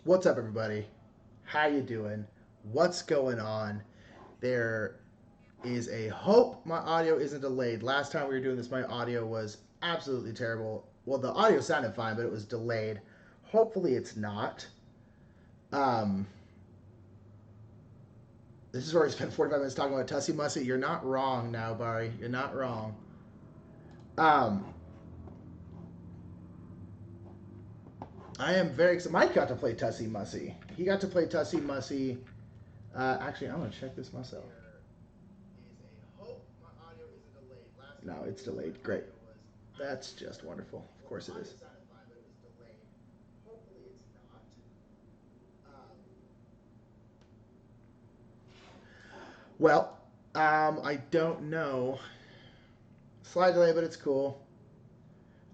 What's up, everybody? How you doing? What's going on? There is a hope my audio isn't delayed. Last time we were doing this, my audio was absolutely terrible. Well, the audio sounded fine, but it was delayed. Hopefully, it's not. Um, this is where I spent 45 minutes talking about Tussie Mussy. You're not wrong now, Barry. You're not wrong. Um, I am very excited. Mike got to play Tussie Mussy. He got to play Tussie Mussy. Actually, I'm going to check this myself. No, it's delayed. Great. That's just wonderful. Of course it is. Well, I don't know. Slight delay, but it's cool.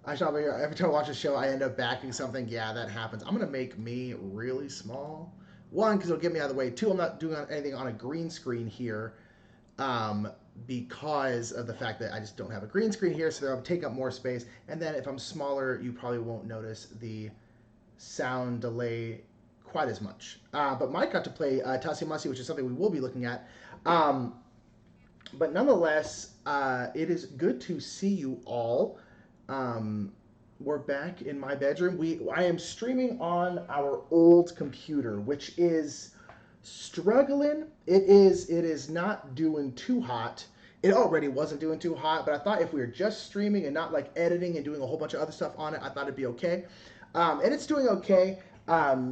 I shall be here. Every time I watch a show, I end up backing something. Yeah, that happens. I'm gonna make me really small. One, because it'll get me out of the way. Two, I'm not doing anything on a green screen here, because of the fact that I just don't have a green screen here, so they'll take up more space. And then if I'm smaller, you probably won't notice the sound delay quite as much. But Mike got to play Tussie Mussy, which is something we will be looking at. But nonetheless, it is good to see you all. We're back in my bedroom. I am streaming on our old computer, which is struggling. It is not doing too hot. It already wasn't doing too hot, but I thought if we were just streaming and not like editing and doing a whole bunch of other stuff on it, I thought it'd be okay. And it's doing okay. I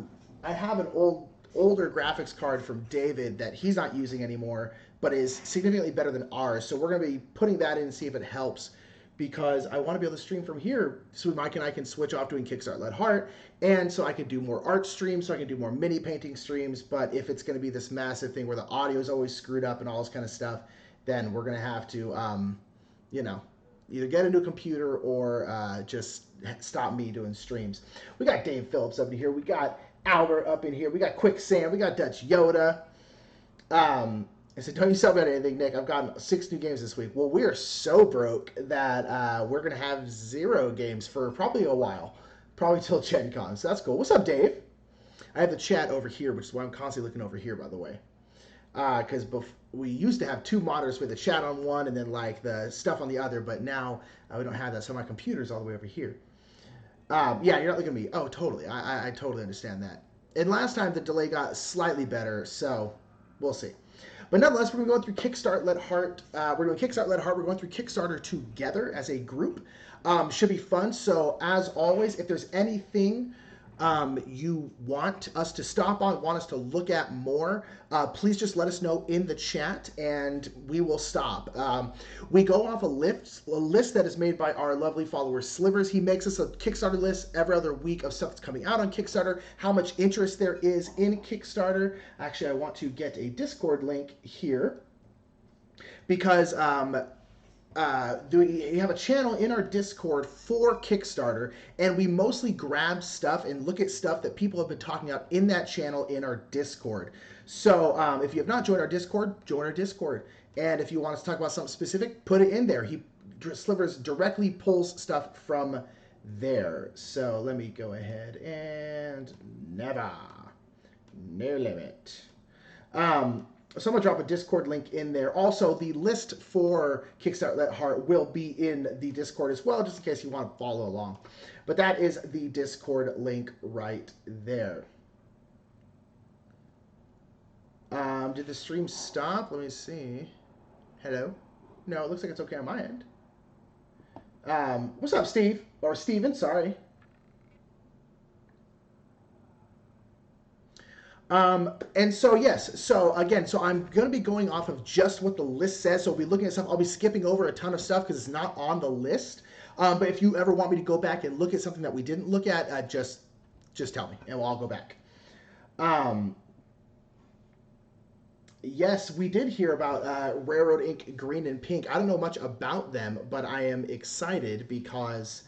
have an older graphics card from David that he's not using anymore, but is significantly better than ours. So we're going to be putting that in and see if it helps, because I want to be able to stream from here so Mike and I can switch off doing Kickstart Let Heart, and so I can do more art streams, so I can do more mini painting streams. But if it's going to be this massive thing where the audio is always screwed up and all this kind of stuff, then we're going to have to, either get a new computer or just stop me doing streams. We got Dave Phillips up in here. We got Albert up in here. We got Quicksand. We got Dutch Yoda. I said, don't you sell me on anything, Nick. I've gotten 6 new games this week. Well, we are so broke that we're going to have 0 games for probably a while. Probably till Gen Con. So that's cool. What's up, Dave? I have the chat over here, which is why I'm constantly looking over here, by the way. Because we used to have 2 monitors with the chat on one and then like the stuff on the other, but now we don't have that. So my computer's all the way over here. Yeah, you're not looking at me. Oh, totally. I totally understand that. And last time the delay got slightly better, so we'll see. But nonetheless, we're going to go through Kickstart Let Heart. We're doing Kickstart Let Heart. We're going through Kickstarter together as a group. Should be fun. So as always, if there's anything you want us to stop on, want us to look at more, please just let us know in the chat and we will stop. We go off a list that is made by our lovely follower Slivers. He makes us a Kickstarter list every other week of stuff that's coming out on Kickstarter, how much interest there is in Kickstarter. Actually, I want to get a Discord link here because we have a channel in our Discord for Kickstarter, and we mostly grab stuff and look at stuff that people have been talking about in that channel in our Discord. So if you have not joined our Discord, join our Discord. And if you want us to talk about something specific, put it in there. Slivers directly pulls stuff from there. So let me go ahead and never, no limit. So I'm going to drop a Discord link in there. Also, the list for Kickstart Let Heart will be in the Discord as well, just in case you want to follow along. But that is the Discord link right there. Did the stream stop? Let me see. Hello? No, it looks like it's okay on my end. What's up, Steve? Or Steven, sorry. And so, yes, so again, so I'm going to be going off of just what the list says. So I'll be looking at stuff. I'll be skipping over a ton of stuff because it's not on the list. But if you ever want me to go back and look at something that we didn't look at, just tell me and I'll go back. Yes, we did hear about Railroad Ink Green and Pink. I don't know much about them, but I am excited because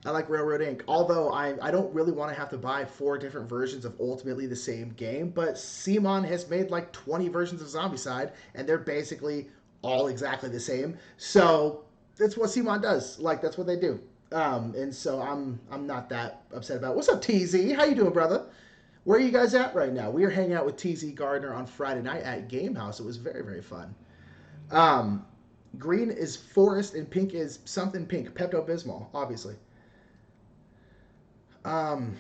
I like Railroad Ink. Although I don't really want to have to buy 4 different versions of ultimately the same game, but CMON has made like 20 versions of Zombicide, and they're basically all exactly the same. So that's what CMON does. Like, that's what they do. And so I'm not that upset about it. What's up, TZ? How you doing, brother? Where are you guys at right now? We are hanging out with TZ Gardner on Friday night at Game House. It was very, very fun. Um, green is forest and pink is something pink. Pepto-Bismol, obviously. Um,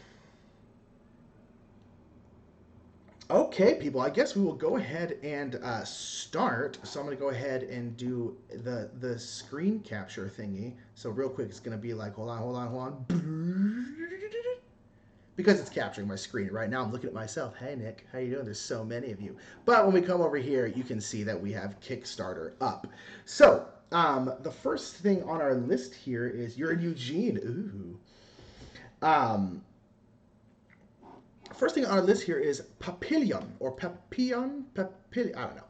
okay, people. I guess we will go ahead and start. So I'm going to go ahead and do the screen capture thingy. So real quick, it's going to be like, hold on, hold on, hold on. Because it's capturing my screen. Right now I'm looking at myself. Hey, Nick, how you doing? There's so many of you. But when we come over here, you can see that we have Kickstarter up. So the first thing on our list here is you're in Eugene. Ooh. First thing on our list here is Papillion or Papillon. Papillion. I don't know.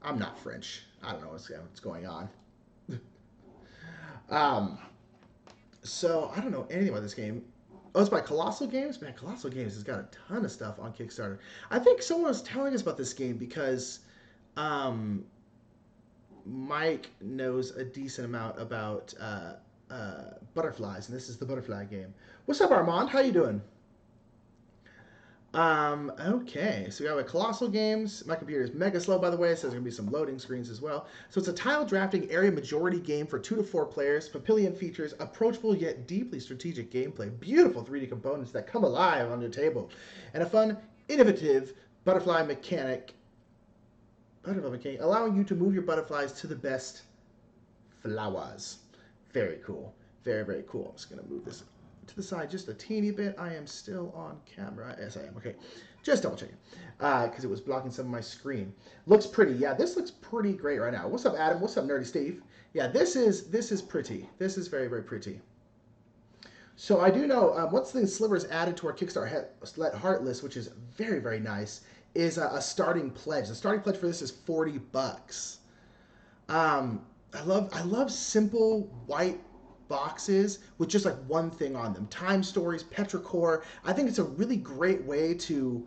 I'm not French. I don't know what's going on. So I don't know anything about this game. Oh, it's by Colossal Games? Man, Colossal Games has got a ton of stuff on Kickstarter. I think someone was telling us about this game because Mike knows a decent amount about butterflies, and this is the butterfly game. What's up, Armand? How you doing? Okay, so we have a Colossal Games. My computer is mega slow, by the way, so there's going to be some loading screens as well. So it's a tile drafting area majority game for 2 to 4 players. Papillion features approachable yet deeply strategic gameplay, beautiful 3D components that come alive on your table, and a fun, innovative butterfly mechanic, allowing you to move your butterflies to the best flowers. Very cool. Very, very cool. I'm just going to move this to the side just a teeny bit. I am still on camera. Yes, I am. Okay, just double checking because it was blocking some of my screen. Looks pretty. Yeah, this looks pretty great right now. What's up, Adam? What's up, Nerdy Steve? Yeah, this is pretty. This is very, very pretty. So I do know one thing Slivers added to our Kickstart Let Heart list, which is very, very nice, is a starting pledge. The starting pledge for this is $40. I love simple white boxes with just like one thing on them. Time stories, petrichor. I think it's a really great way to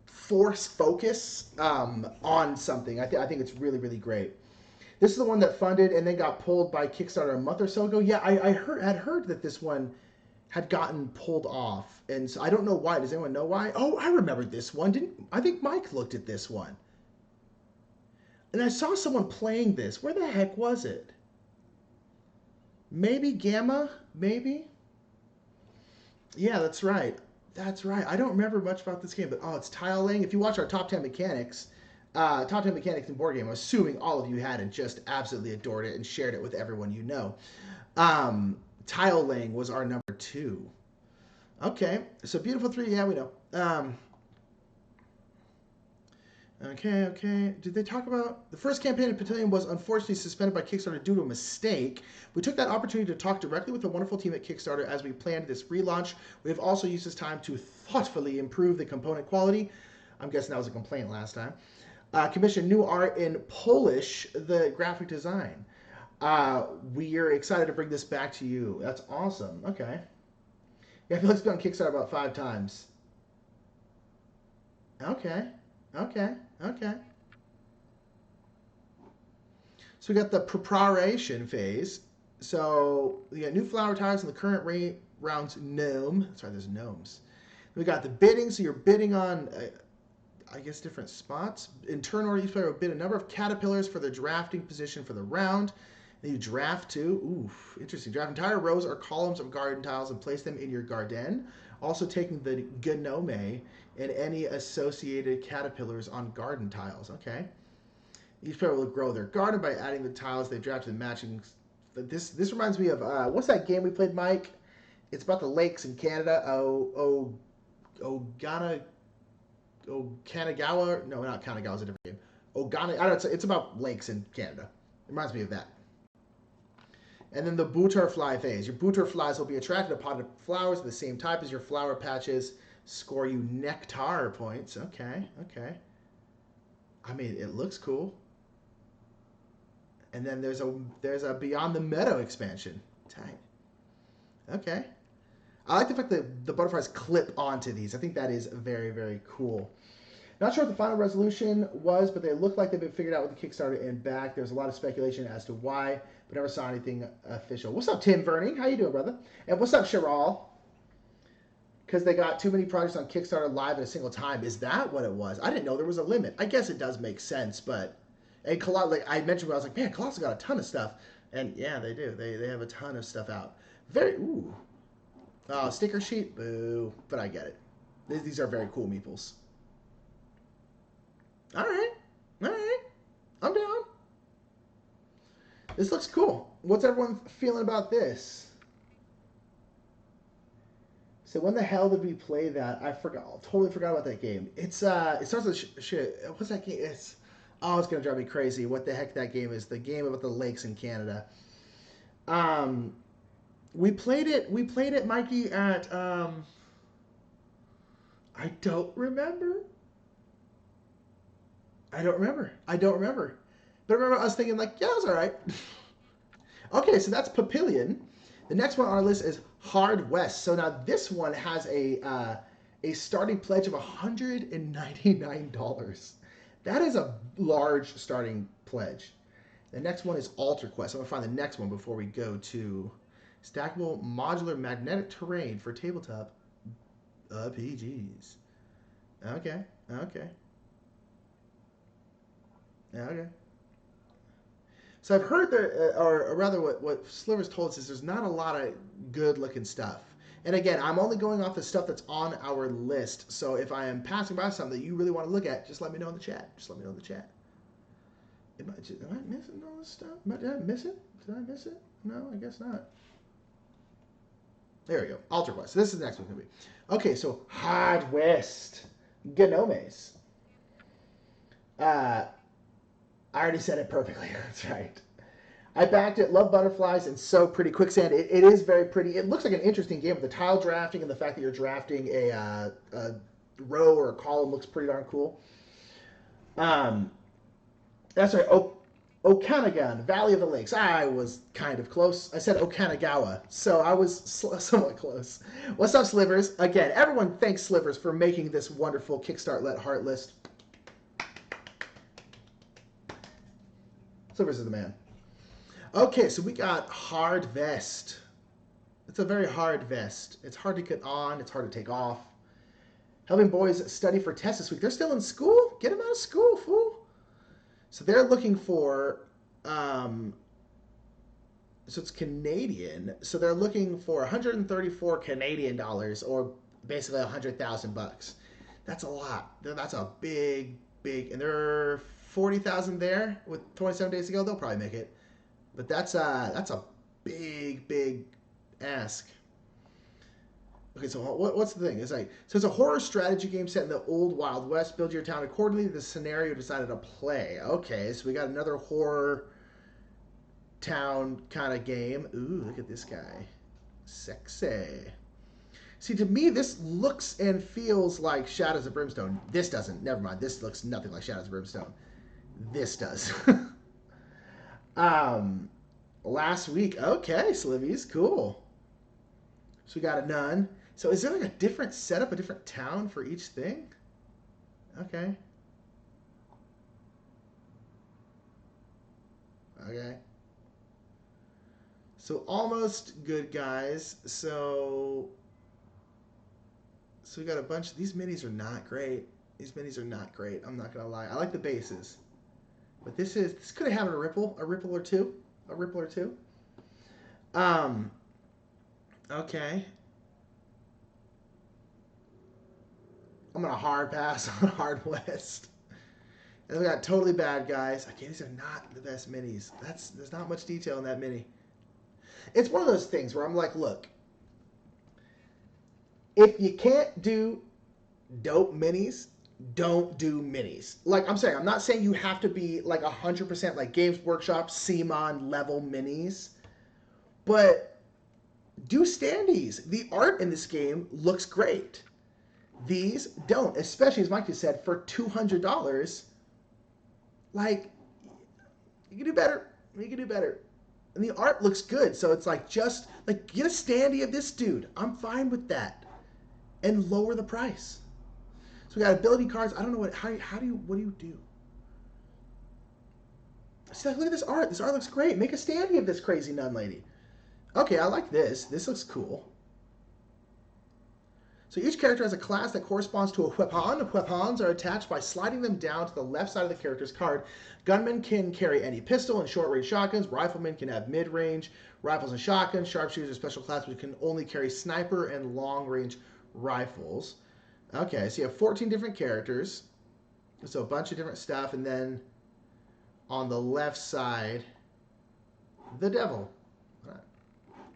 force focus on something. I think it's really, really great. This is the one that funded and then got pulled by Kickstarter a month or so ago. Yeah, I had heard that this one had gotten pulled off, and so I don't know why. Does anyone know why? Oh, I remember this one. I think Mike looked at this one, and I saw someone playing this. Where the heck was it? Maybe Gamma? Maybe? Yeah, that's right. That's right. I don't remember much about this game, but oh, it's tile laying. If you watch our top 10 mechanics, in board game, I'm assuming all of you had and just absolutely adored it and shared it with everyone you know. Tile laying was our number 2. Okay, so Beautiful 3, yeah, we know. Okay. Did they talk about... The first campaign of Papillion was unfortunately suspended by Kickstarter due to a mistake. We took that opportunity to talk directly with the wonderful team at Kickstarter as we planned this relaunch. We have also used this time to thoughtfully improve the component quality. I'm guessing that was a complaint last time. Commission new art in Polish, the graphic design. We are excited to bring this back to you. That's awesome. Okay. Yeah, I feel like it's been on Kickstarter about 5 times. Okay. So we got the preparation phase. So we got new flower tiles in the current round's gnome. That's right, there's gnomes. We got the bidding, so you're bidding on, I guess, different spots. In turn order, each player will bid a number of caterpillars for their drafting position for the round. Then you draft too. Oof, interesting. Draft entire rows or columns of garden tiles and place them in your garden. Also taking the gnome and any associated caterpillars on garden tiles. Okay. Each player will grow their garden by adding the tiles they drafted and matching. This reminds me of what's that game we played, Mike? It's about the lakes in Canada. Kanagawa. No, not Kanagawa. It's a different game. Ogana. I don't know. It's about lakes in Canada. It reminds me of that. And then the butterfly phase. Your butterflies will be attracted to potted flowers of the same type as your flower patches. Score you nectar points. Okay. I mean, it looks cool. And then there's a Beyond the Meadow expansion. Tight. Okay. I like the fact that the butterflies clip onto these. I think that is very, very cool. Not sure what the final resolution was, but they look like they've been figured out with the Kickstarter and back. There's a lot of speculation as to why, but never saw anything official. What's up, Tim Verning? How you doing, brother? And what's up, Chiral? because they got too many projects on Kickstarter live at a single time. Is that what it was? I didn't know there was a limit. I guess it does make sense, but and like I mentioned, when I was like, man, Colossal got a ton of stuff, and yeah, they do. They have a ton of stuff out. Very ooh, sticker sheet, boo. But I get it. These are very cool meeples. All right, all right, I'm down. This looks cool. What's everyone feeling about this? So when the hell did we play that? I forgot. Totally forgot about that game. It's it starts with shit. What's that game? It's gonna drive me crazy. What the heck that game is? The game about the lakes in Canada. We played it. We played it, Mikey, at I don't remember. I don't remember. I don't remember. But I remember us thinking like, yeah, it was all right. Okay, so that's Papillion. The next one on our list is Hard West. So now this one has a starting pledge of $199. That is a large starting pledge. The next one is Alter Quest. I'm going to find the next one before we go to Stackable Modular Magnetic Terrain for Tabletop RPGs. Okay, okay. Okay. So I've heard that, or rather what Sliver's told us is there's not a lot of good-looking stuff. And again, I'm only going off the stuff that's on our list. So if I am passing by something that you really want to look at, just let me know in the chat. Just let me know in the chat. Am I missing all this stuff? Did I miss it? Did I miss it? No, I guess not. There we go. Alter Quest. So this is the next one going to be. Okay, so Hard West. Gnomes. I already said it perfectly. That's right. I backed it. Love butterflies and so pretty. Quicksand. It is very pretty. It looks like an interesting game with the tile drafting and the fact that you're drafting a row or a column looks pretty darn cool. That's right. Okanagan, Valley of the Lakes. I was kind of close. I said Okanagawa, so I was somewhat close. What's up, Slivers? Again, everyone thanks Slivers for making this wonderful Kickstart Let Heart list. Slivers is the man. Okay, so we got Hard Vest. It's a very hard vest. It's hard to get on. It's hard to take off. Helping boys study for tests this week. They're still in school? Get them out of school, fool. So they're looking for, so it's Canadian. So they're looking for 134 Canadian dollars, or basically 100,000 bucks. That's a lot. That's a big, and there are 40,000 there with 27 days to go. They'll probably make it, but that's a big ask. Okay, so what's the thing? It's like, so it's a horror strategy game set in the old Wild West. Build your town accordingly to the scenario you decided to play. Okay, so we got another horror town kind of game. Ooh, look at this guy. Sexy. See, to me, this looks and feels like Shadows of Brimstone. This doesn't. Never mind. This looks nothing like Shadows of Brimstone. This does. Last week. Okay, Slivies. Cool. So we got a nun. So is there like a different setup, a different town for each thing? Okay. Okay. So almost good, guys. So we got a bunch. These minis are not great. These minis are not great. I'm not gonna lie. I like the bases, but this could have had a ripple or two. Okay. I'm gonna hard pass on Hard West. And we got Totally Bad Guys. Okay, these are not the best minis. There's not much detail in that mini. It's one of those things where I'm like, look, if you can't do dope minis, don't do minis. Like I'm saying, I'm not saying you have to be like 100% like Games Workshop, CMON level minis, but do standees. The art in this game looks great. These don't, especially as Mikey said, for $200. Like, you can do better. You can do better. And the art looks good, so it's like just like get a standee of this dude. I'm fine with that, and lower the price. So we got ability cards. I don't know what what do you do? See, like, look at this art. This art looks great. Make a standee of this crazy nun lady. Okay, I like this. This looks cool. So each character has a class that corresponds to a weapon. Weapons are attached by sliding them down to the left side of the character's card. Gunmen can carry any pistol and short-range shotguns. Riflemen can have mid-range rifles and shotguns. Sharpshooters are special class which can only carry sniper and long-range rifles. Okay, so you have 14 different characters. So a bunch of different stuff. And then on the left side, the devil.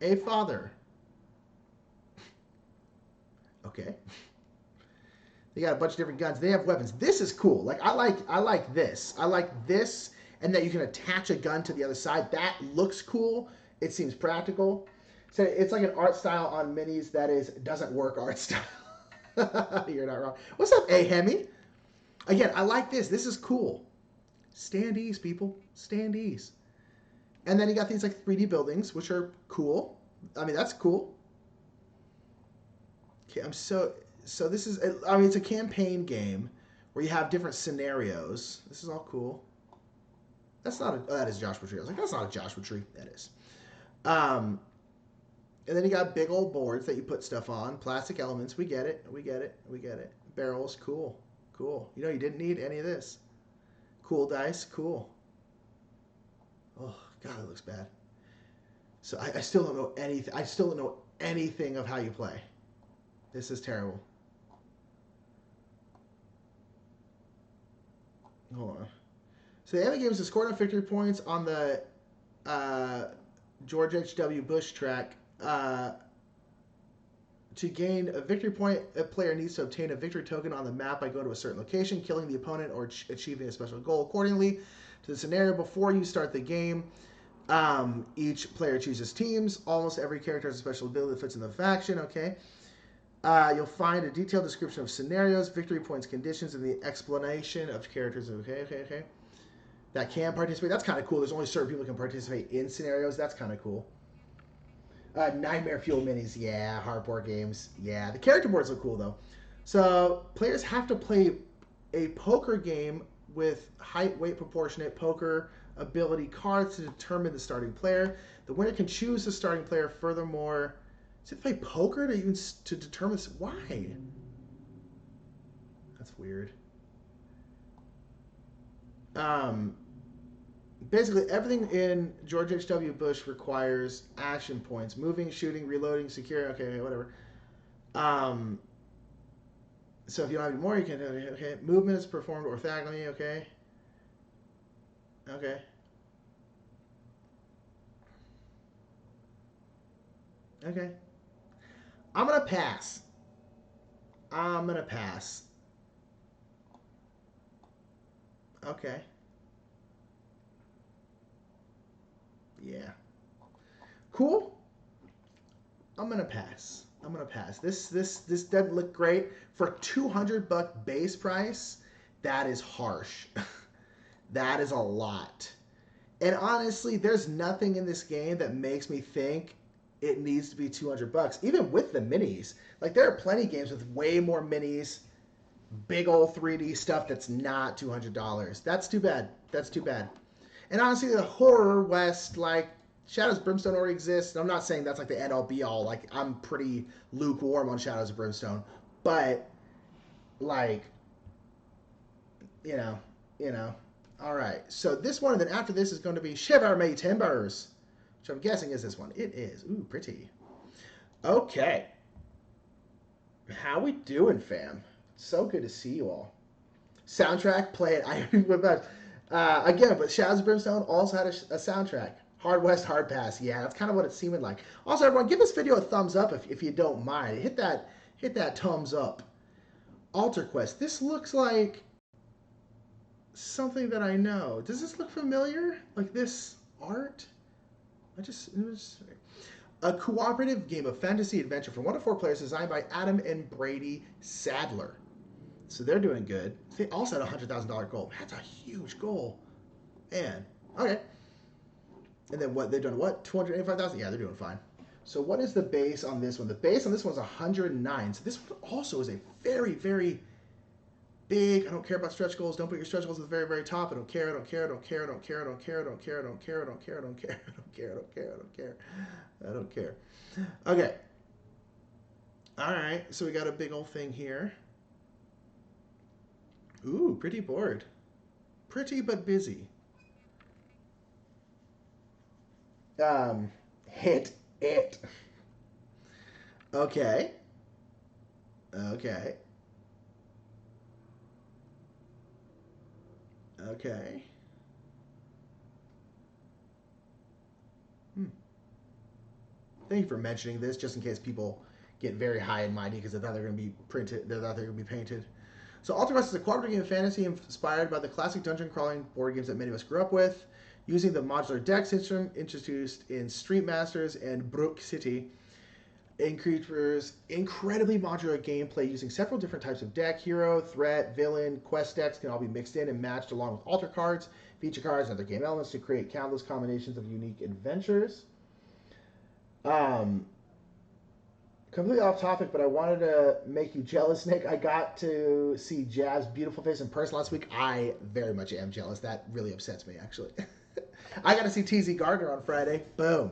A father. Okay. They got a bunch of different guns. They have weapons. This is cool. Like I like this. I like this, and that you can attach a gun to the other side. That looks cool. It seems practical. So it's like an art style on minis that doesn't work art style. You're not wrong. What's up, A Hemi? Again, I like this. This is cool. Standees, people. Standees. And then you got these like 3D buildings, which are cool. I mean, that's cool. Okay, so this is, I mean, it's a campaign game where you have different scenarios. This is all cool. That's not that is a Joshua Tree. I was like, that's not a Joshua Tree. That is. And then you got big old boards that you put stuff on. Plastic elements. We get it. We get it. We get it. Barrels. Cool. Cool. You know, you didn't need any of this. Cool dice. Cool. Oh, God, it looks bad. So I still don't know anything. I still don't know anything of how you play. This is terrible. Hold on. So the enemy game is to score enough victory points on the George H.W. Bush track. To gain a victory point, a player needs to obtain a victory token on the map by going to a certain location, killing the opponent, or achieving a special goal. Accordingly to the scenario before you start the game, each player chooses teams. Almost every character has a special ability that fits in the faction. Okay. You'll find a detailed description of scenarios, victory points, conditions, and the explanation of characters. Okay. That can participate. That's kind of cool. There's only certain people who can participate in scenarios. That's kind of cool. Nightmare Fuel minis. Yeah. Hardboard games. Yeah. The character boards look cool, though. So players have to play a poker game with height, weight, proportionate poker ability cards to determine the starting player. The winner can choose the starting player. Furthermore, does it play poker to determine this? Why? That's weird. Basically, everything in George H.W. Bush requires action points. Moving, shooting, reloading, secure. Okay, whatever. So if you don't have any more, you can... Okay. Movement is performed orthogonally. Okay. Okay. Okay. I'm going to pass. Okay. Yeah. Cool. I'm going to pass. This doesn't look great. For $200 base price, that is harsh. That is a lot. And honestly, there's nothing in this game that makes me think it needs to be $200. Even with the minis. Like, there are plenty of games with way more minis, big old 3D stuff that's not $200. That's too bad. And honestly, the horror west, like, Shadows of Brimstone already exists. I'm not saying that's like the end-all be-all. Like, I'm pretty lukewarm on Shadows of Brimstone. But, like, you know. All right. So this one, and then after this is going to be Shiver Me Timbers, which I'm guessing is this one. It is. Ooh, pretty. Okay. How we doing, fam? So good to see you all. Soundtrack, play it. Again, but Shadows of Brimstone also had a soundtrack. Hard West, Hard Pass. Yeah, that's kind of what it seemed like. Also, everyone, give this video a thumbs up if you don't mind. Hit that thumbs up. Altar Quest. This looks like something that I know. Does this look familiar? Like this art? It was a cooperative game of fantasy adventure for 1 to 4 players designed by Adam and Brady Sadler. So they're doing good. They also had a $100,000 goal. That's a huge goal. Man. Okay. And then what? They've done what? 285,000? Yeah, they're doing fine. So what is the base on this one? The base on this one is 109. So this one also is a very, very big. I don't care about stretch goals. Don't put your stretch goals at the very, very top. I don't care. Okay. All right, so we got a big old thing here. Ooh, pretty board. Pretty but busy. Hit it. Okay. Okay. Okay. Hmm. Thank you for mentioning this, just in case people get very high and mighty because they thought they're going to be printed. They thought they're going to be painted. So Alter Quest is a cooperative game of fantasy inspired by the classic dungeon crawling board games that many of us grew up with. Using the modular deck system introduced in Street Masters and Brook City, increases incredibly modular gameplay using several different types of deck. Hero, threat, villain, quest decks can all be mixed in and matched along with altar cards, feature cards, and other game elements to create countless combinations of unique adventures. Um, Completely off topic, but I wanted to make you jealous, Nick. I got to see Jaz's beautiful face in person last week. I very much am jealous. That really upsets me, actually. I got to see TZ Gardner on Friday. Boom.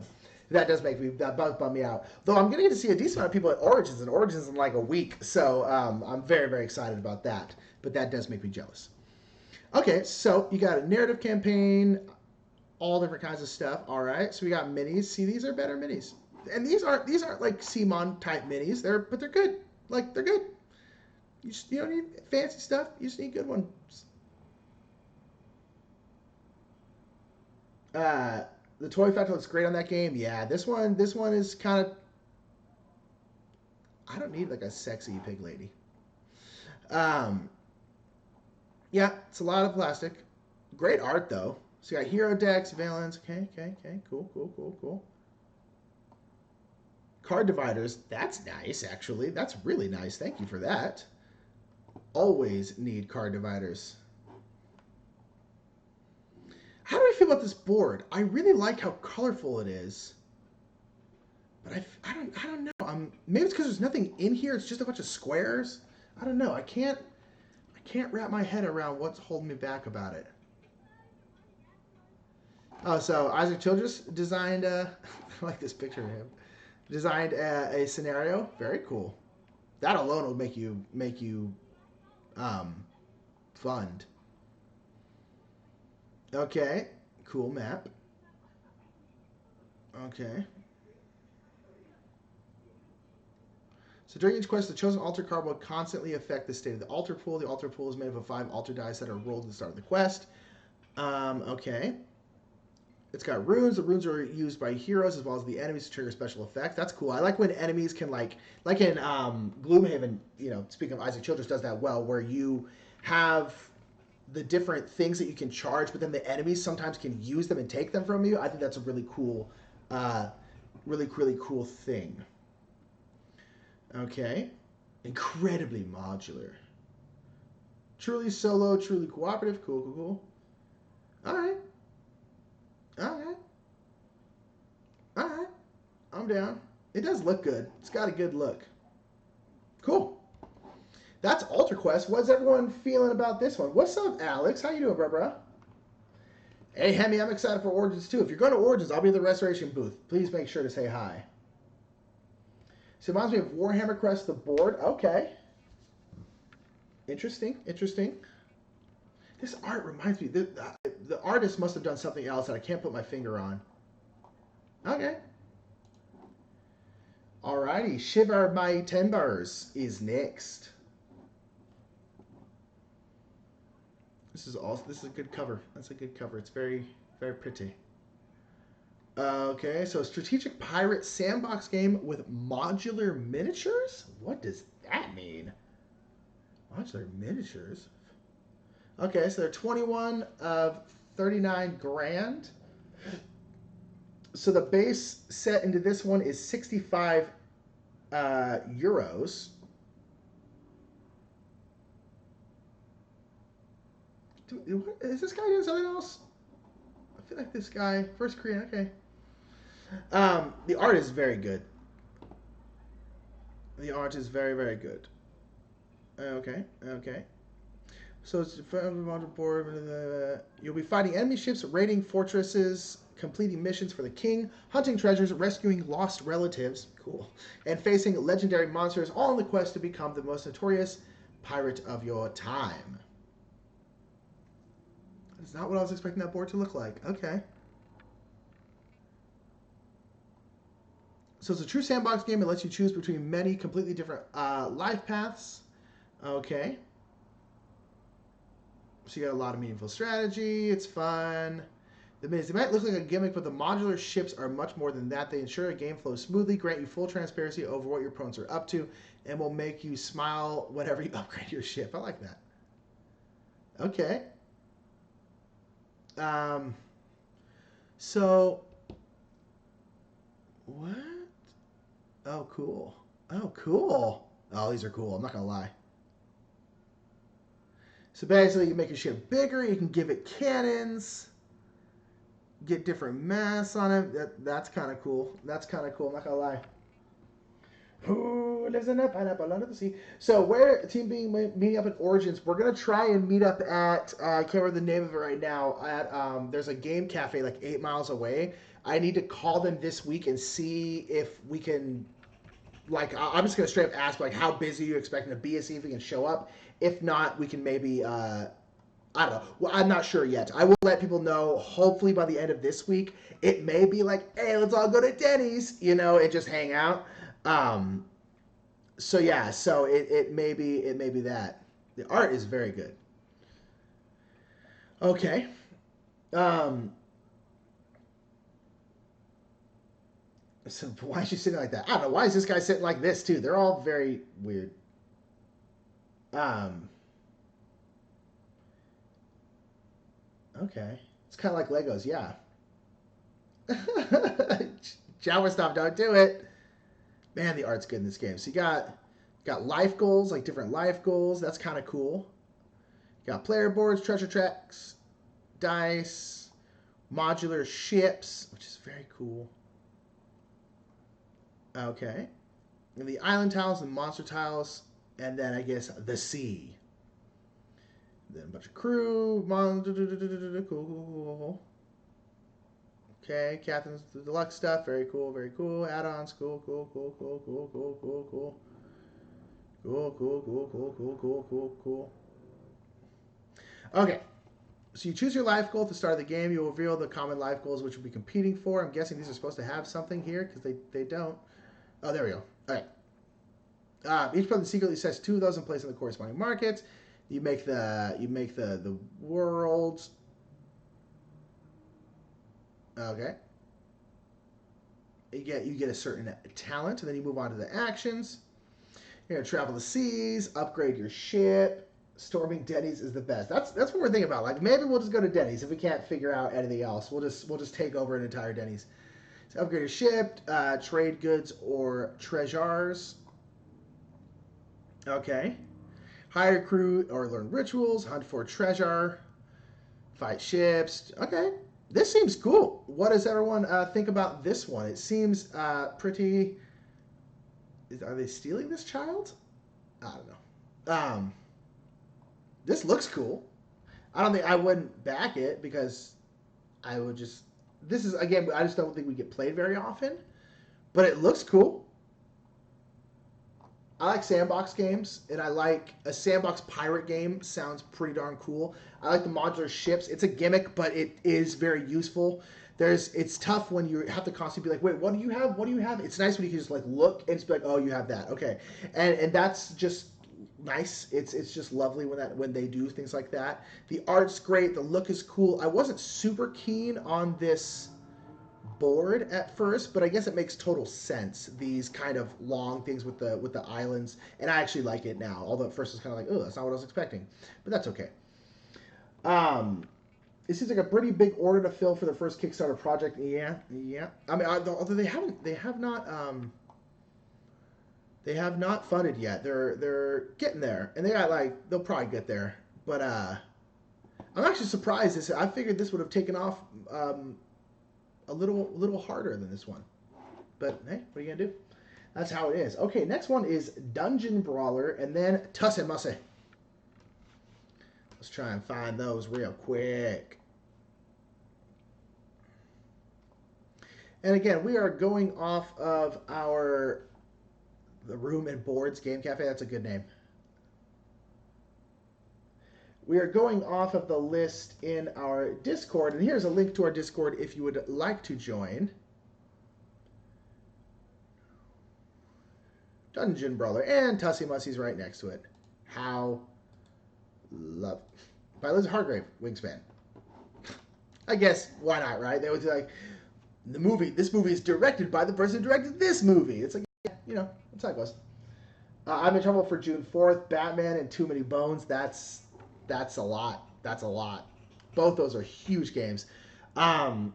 That does make me, that does bum me out. Though I'm going to get to see a decent amount of people at Origins, and Origins in like a week. So I'm very, very excited about that. But that does make me jealous. Okay, so you got a narrative campaign, all different kinds of stuff. All right, so we got minis. See, these are better minis. And these aren't like CMON type minis. But they're good. Like, they're good. You don't need fancy stuff. You just need good ones. The toy factor looks great on that game. Yeah, this one is kind of. I don't need like a sexy pig lady. Um, yeah, it's a lot of plastic. Great art though. So you got hero decks, villains. Okay. Cool. Card dividers. That's nice, actually. That's really nice. Thank you for that. Always need card dividers. How do I feel about this board? I really like how colorful it is, but I don't know. Maybe it's because there's nothing in here. It's just a bunch of squares. I don't know. I can't wrap my head around what's holding me back about it. Oh, so Isaac Childress designed. I like this picture of him. Designed a scenario. Very cool. That alone will make you fund. Okay, cool map. Okay. So during each quest, the chosen altar card will constantly affect the state of the altar pool. The altar pool is made up of 5 altar dice that are rolled at the start of the quest. Okay. It's got runes. The runes are used by heroes as well as the enemies to trigger special effects. That's cool. I like when enemies can like in Gloomhaven, speaking of Isaac Childress does that well, where you have the different things that you can charge, but then the enemies sometimes can use them and take them from you. I think that's a really cool, really cool thing. Okay. Incredibly modular. Truly solo, truly cooperative. Cool. All right. I'm down. It does look good. It's got a good look. Cool. That's Alter Quest. What's everyone feeling about this one? What's up, Alex? How you doing, bruh? Hey, Hemi, I'm excited for Origins too. If you're going to Origins, I'll be in the Restoration booth. Please make sure to say hi. So it reminds me of Warhammer Crest, the board. Okay. Interesting. This art reminds me. The artist must have done something else that I can't put my finger on. Okay. Alrighty. Shiver My Timbers is next. This is a good cover. That's a good cover. It's very, very pretty. Okay, so strategic pirate sandbox game with modular miniatures? What does that mean? Modular miniatures? Okay, so they're 21 of 39 grand. So the base set into this one is 65 euros. Is this guy doing something else? I feel like this guy, first Korean, okay. The art is very good. The art is very, very good. Okay. So it's on the board. You'll be fighting enemy ships, raiding fortresses, completing missions for the king, hunting treasures, rescuing lost relatives, cool, and facing legendary monsters, all in the quest to become the most notorious pirate of your time. That's not what I was expecting that board to look like. Okay. So it's a true sandbox game. It lets you choose between many completely different life paths. Okay. So you got a lot of meaningful strategy. It's fun. The minis, they might look like a gimmick, but the modular ships are much more than that. They ensure a game flows smoothly, grant you full transparency over what your opponents are up to, and will make you smile whenever you upgrade your ship. I like that. Okay. So, what? Oh, cool. Oh, cool. Oh, these are cool. I'm not going to lie. So basically, you can make your ship bigger. You can give it cannons. Get different mass on it. That's kind of cool. That's kind of cool. I'm not going to lie. Who lives in a pineapple under the sea? So where team being meeting up at Origins, we're gonna try and meet up at I can't remember the name of it right now. At there's a game cafe like 8 miles away. I need to call them this week and see if we can. Like I'm just gonna straight up ask like how busy are you expecting to be and see if we can show up. If not, we can maybe I don't know. Well, I'm not sure yet. I will let people know. Hopefully by the end of this week, it may be like, hey, let's all go to Denny's, and just hang out. So yeah, so it may be that. The art is very good. Okay. So why is she sitting like that? I don't know. Why is this guy sitting like this too? They're all very weird. Okay. It's kind of like Legos, yeah. Shower stop, don't do it. Man, the art's good in this game. So you got life goals, like different life goals. That's kind of cool. You got player boards, treasure tracks, dice, modular ships, which is very cool. Okay. And the island tiles and monster tiles, and then I guess the sea. Then a bunch of crew, cool. Okay, Catherine's the deluxe stuff, very cool, very cool. Add-ons, cool. Cool. Okay, so you choose your life goal at the start of the game. You will reveal the common life goals which you'll be competing for. I'm guessing these are supposed to have something here because they don't. Oh, there we go. All right. Each player secretly sets 2 of those and place in the corresponding markets. You make the worlds. Okay. You get a certain talent, and then you move on to the actions. You're gonna travel the seas, upgrade your ship. Storming Denny's is the best. That's what we're thinking about. Like maybe we'll just go to Denny's if we can't figure out anything else. We'll just take over an entire Denny's. So upgrade your ship, trade goods or treasures. Okay. Hire crew or learn rituals, hunt for treasure, fight ships. Okay. This seems cool. What does everyone think about this one? It seems pretty. Are they stealing this child? I don't know. This looks cool. I don't think I wouldn't back it because I would just. This is again. I just don't think we get played very often, but it looks cool. I like sandbox games, and I like a sandbox pirate game. Sounds pretty darn cool. I like the modular ships. It's a gimmick, but it is very useful. It's tough when you have to constantly be like, wait, what do you have? What do you have? It's nice when you can just like look and just be like, oh, you have that, okay, and that's just nice. It's just lovely when they do things like that. The art's great. The look is cool. I wasn't super keen on this board at first, but I guess it makes total sense. These kind of long things with the islands, and I actually like it now. Although at first it's kind of like, oh, that's not what I was expecting, but that's okay. It seems like a pretty big order to fill for the first Kickstarter project. Yeah. I mean, although they have not funded yet. They're getting there, and they'll probably get there. But I'm actually surprised. I figured this would have taken off a little harder than this one. But hey, what are you gonna do? That's how it is. Okay, next one is Dungeon Brawler, and then Tusse Musse. Let's try and find those real quick. And again, we are going off of the Room and Boards Game Cafe. That's a good name. We are going off of the list in our Discord, and here's a link to our Discord if you would like to join. Dungeon Brawler, and Tussie Mussie's right next to it. How love by Liz Hargrave, Wingspan. I guess why not, right? They would be like, this movie is directed by the person who directed this movie. It's like, you know, that's how it goes. I'm in trouble for June 4th. Batman and Too Many Bones. That's a lot. That's a lot. Both those are huge games. I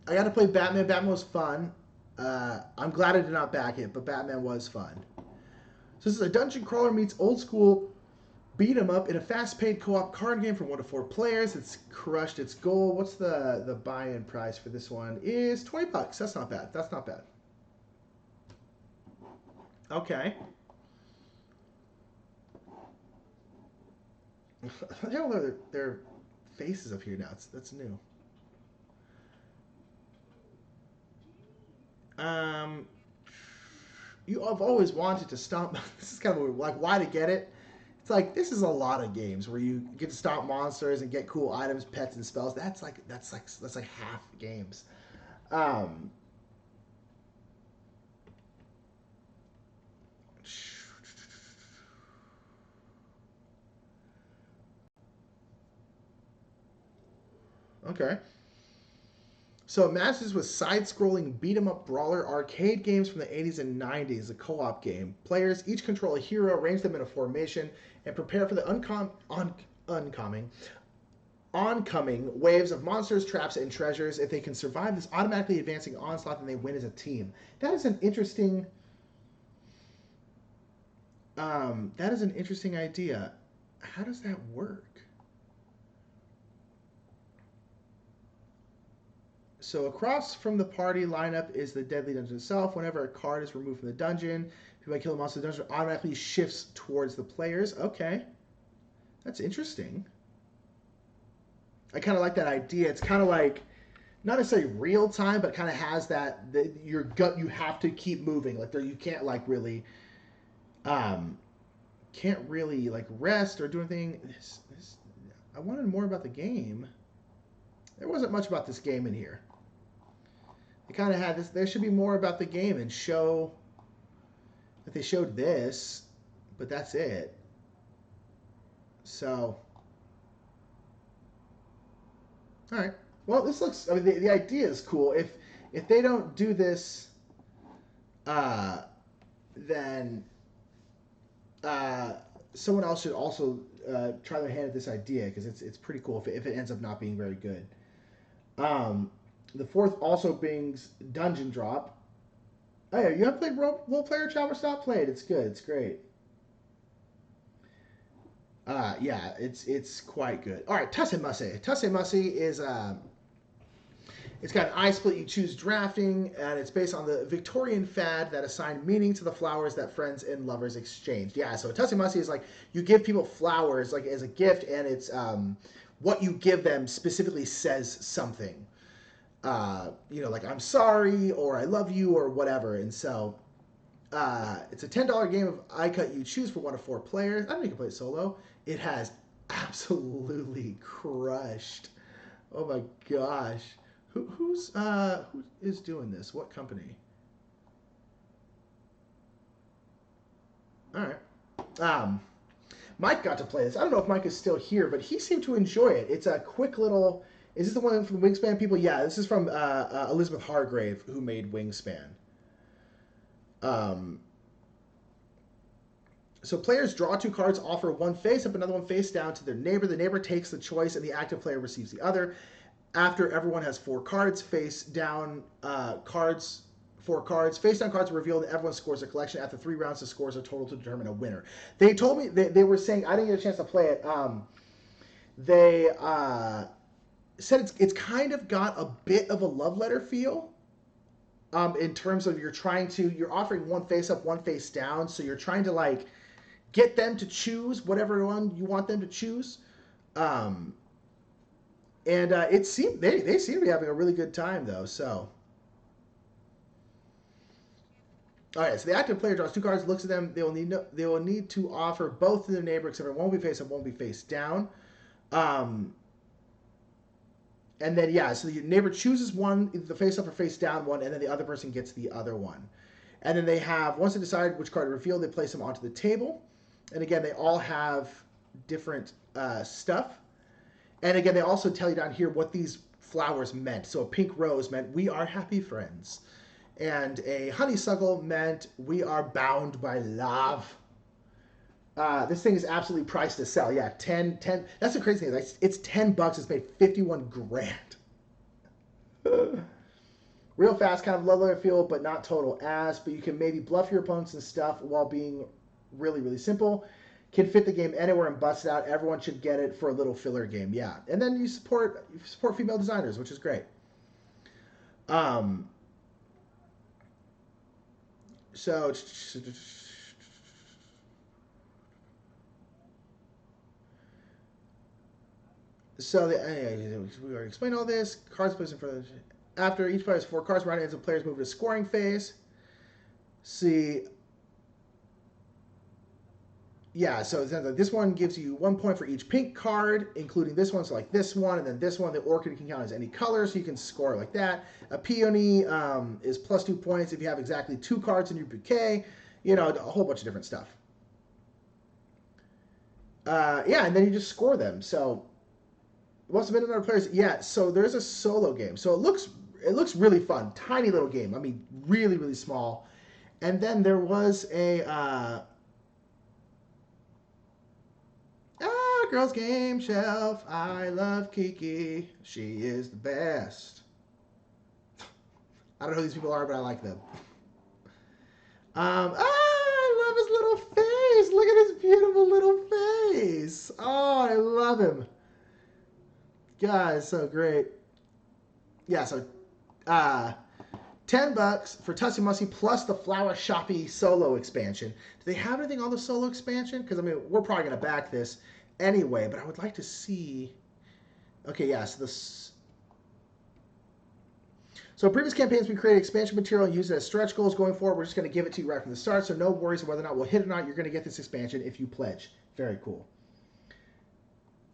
got to play Batman. Batman was fun. I'm glad I did not back it, but Batman was fun. So this is a dungeon crawler meets old school beat 'em up in a fast-paced co-op card game from 1 to 4 players. It's crushed its goal. What's the buy-in price for this one? Is $20. That's not bad. That's not bad. Okay. They all know their faces up here now. That's new. I've always wanted to stomp. This is kind of like why to get it. It's like this is a lot of games where you get to stomp monsters and get cool items, pets, and spells. That's like half games. Okay. So it matches with side-scrolling beat-em-up brawler arcade games from the 80s and 90s, a co-op game. Players each control a hero, arrange them in a formation, and prepare for the oncoming waves of monsters, traps, and treasures. If they can survive this automatically advancing onslaught, then they win as a team. That is an interesting. That is an interesting idea. How does that work? So across from the party lineup is the deadly dungeon itself. Whenever a card is removed from the dungeon, if you might kill a monster, the dungeon automatically shifts towards the players. Okay. That's interesting. I kind of like that idea. It's kind of like, not necessarily real time, but kind of has that, your gut, you have to keep moving. Like, there, you can't, like, really, like, rest or do anything. I wanted more about the game. There wasn't much about this game in here. They kind of had this. There should be more about the game and show that they showed this, but that's it. So, all right. Well, this looks. I mean, the idea is cool. If they don't do this, then someone else should also try their hand at this idea because it's pretty cool. If it ends up not being very good. The fourth also brings Dungeon Drop. Oh yeah, you have played role player Chopper Stop? Played. It's good. It's great. Yeah, it's quite good. All right, Tusse Musse. Tusse Musse is it's got an eye split. You choose drafting, and it's based on the Victorian fad that assigned meaning to the flowers that friends and lovers exchanged. Yeah, so Tusse Musse is like you give people flowers like as a gift, and it's what you give them specifically says something. Like I'm sorry or I love you or whatever. And so it's a $10 game of I Cut You Choose for 1 to 4 players. I don't think you can play it solo. It has absolutely crushed. Oh my gosh. Who is doing this? What company? All right. Mike got to play this. I don't know if Mike is still here, but he seemed to enjoy it. It's a quick little. Is this the one from the Wingspan people? Yeah, this is from Elizabeth Hargrave, who made Wingspan. So players draw 2 cards, offer one face up, another one face down to their neighbor. The neighbor takes the choice, and the active player receives the other. After everyone has 4 cards, face down cards. 4 cards. Face down cards are revealed, and everyone scores a collection. After 3 rounds, the scores are total to determine a winner. They told me they were saying I didn't get a chance to play it. They said it's kind of got a bit of a love letter feel. In terms of you're offering one face up, one face down, so you're trying to like get them to choose whatever one you want them to choose. It seemed they seem to be having a really good time though. So All right, so the active player draws 2 cards, looks at them. They will need to offer both to their neighbor, except for one will be face up, one will be face down. Um, and then yeah, so the neighbor chooses one, either the face up or face down one, and then the other person gets the other one. And then they have, once they decide which card to reveal, they place them onto the table. And again, they all have different stuff. And again, they also tell you down here what these flowers meant. So a pink rose meant we are happy friends. And a honeysuckle meant we are bound by love. This thing is absolutely priced to sell. Yeah, 10. That's the crazy thing. It's $10. It's made 51 grand. Real fast, kind of low feel, but not total ass. But you can maybe bluff your opponents and stuff while being really, really simple. Can fit the game anywhere and bust it out. Everyone should get it for a little filler game. Yeah, and then you support female designers, which is great. So we already explained all this. Cards placed in front of after each player has 4 cards. Round ends and players move to scoring phase. See. Yeah, so this one gives you 1 point for each pink card, including this one. So like this one, and then this one. The orchid can count as any color, so you can score like that. A peony is plus 2 points if you have exactly 2 cards in your bouquet. You know, a whole bunch of different stuff. Yeah, and then you just score them. So, what's the minute number of players? Yeah, so there's a solo game. So it looks really fun. Tiny little game. I mean, really, really small. And then there was a girls game shelf. I love Kiki. She is the best. I don't know who these people are, but I like them. I love his little face. Look at his beautiful little face. Oh, I love him. God, it's so great. Yeah, so $10 for Tussie Mussie plus the Flower Shoppy solo expansion. Do they have anything on the solo expansion? Because I mean, we're probably gonna back this anyway, but I would like to see. Okay, yeah. So previous campaigns, we created expansion material and used it as stretch goals. Going forward, we're just going to give it to you right from the start, so no worries whether or not we'll hit it or not. You're going to get this expansion if you pledge. Very cool.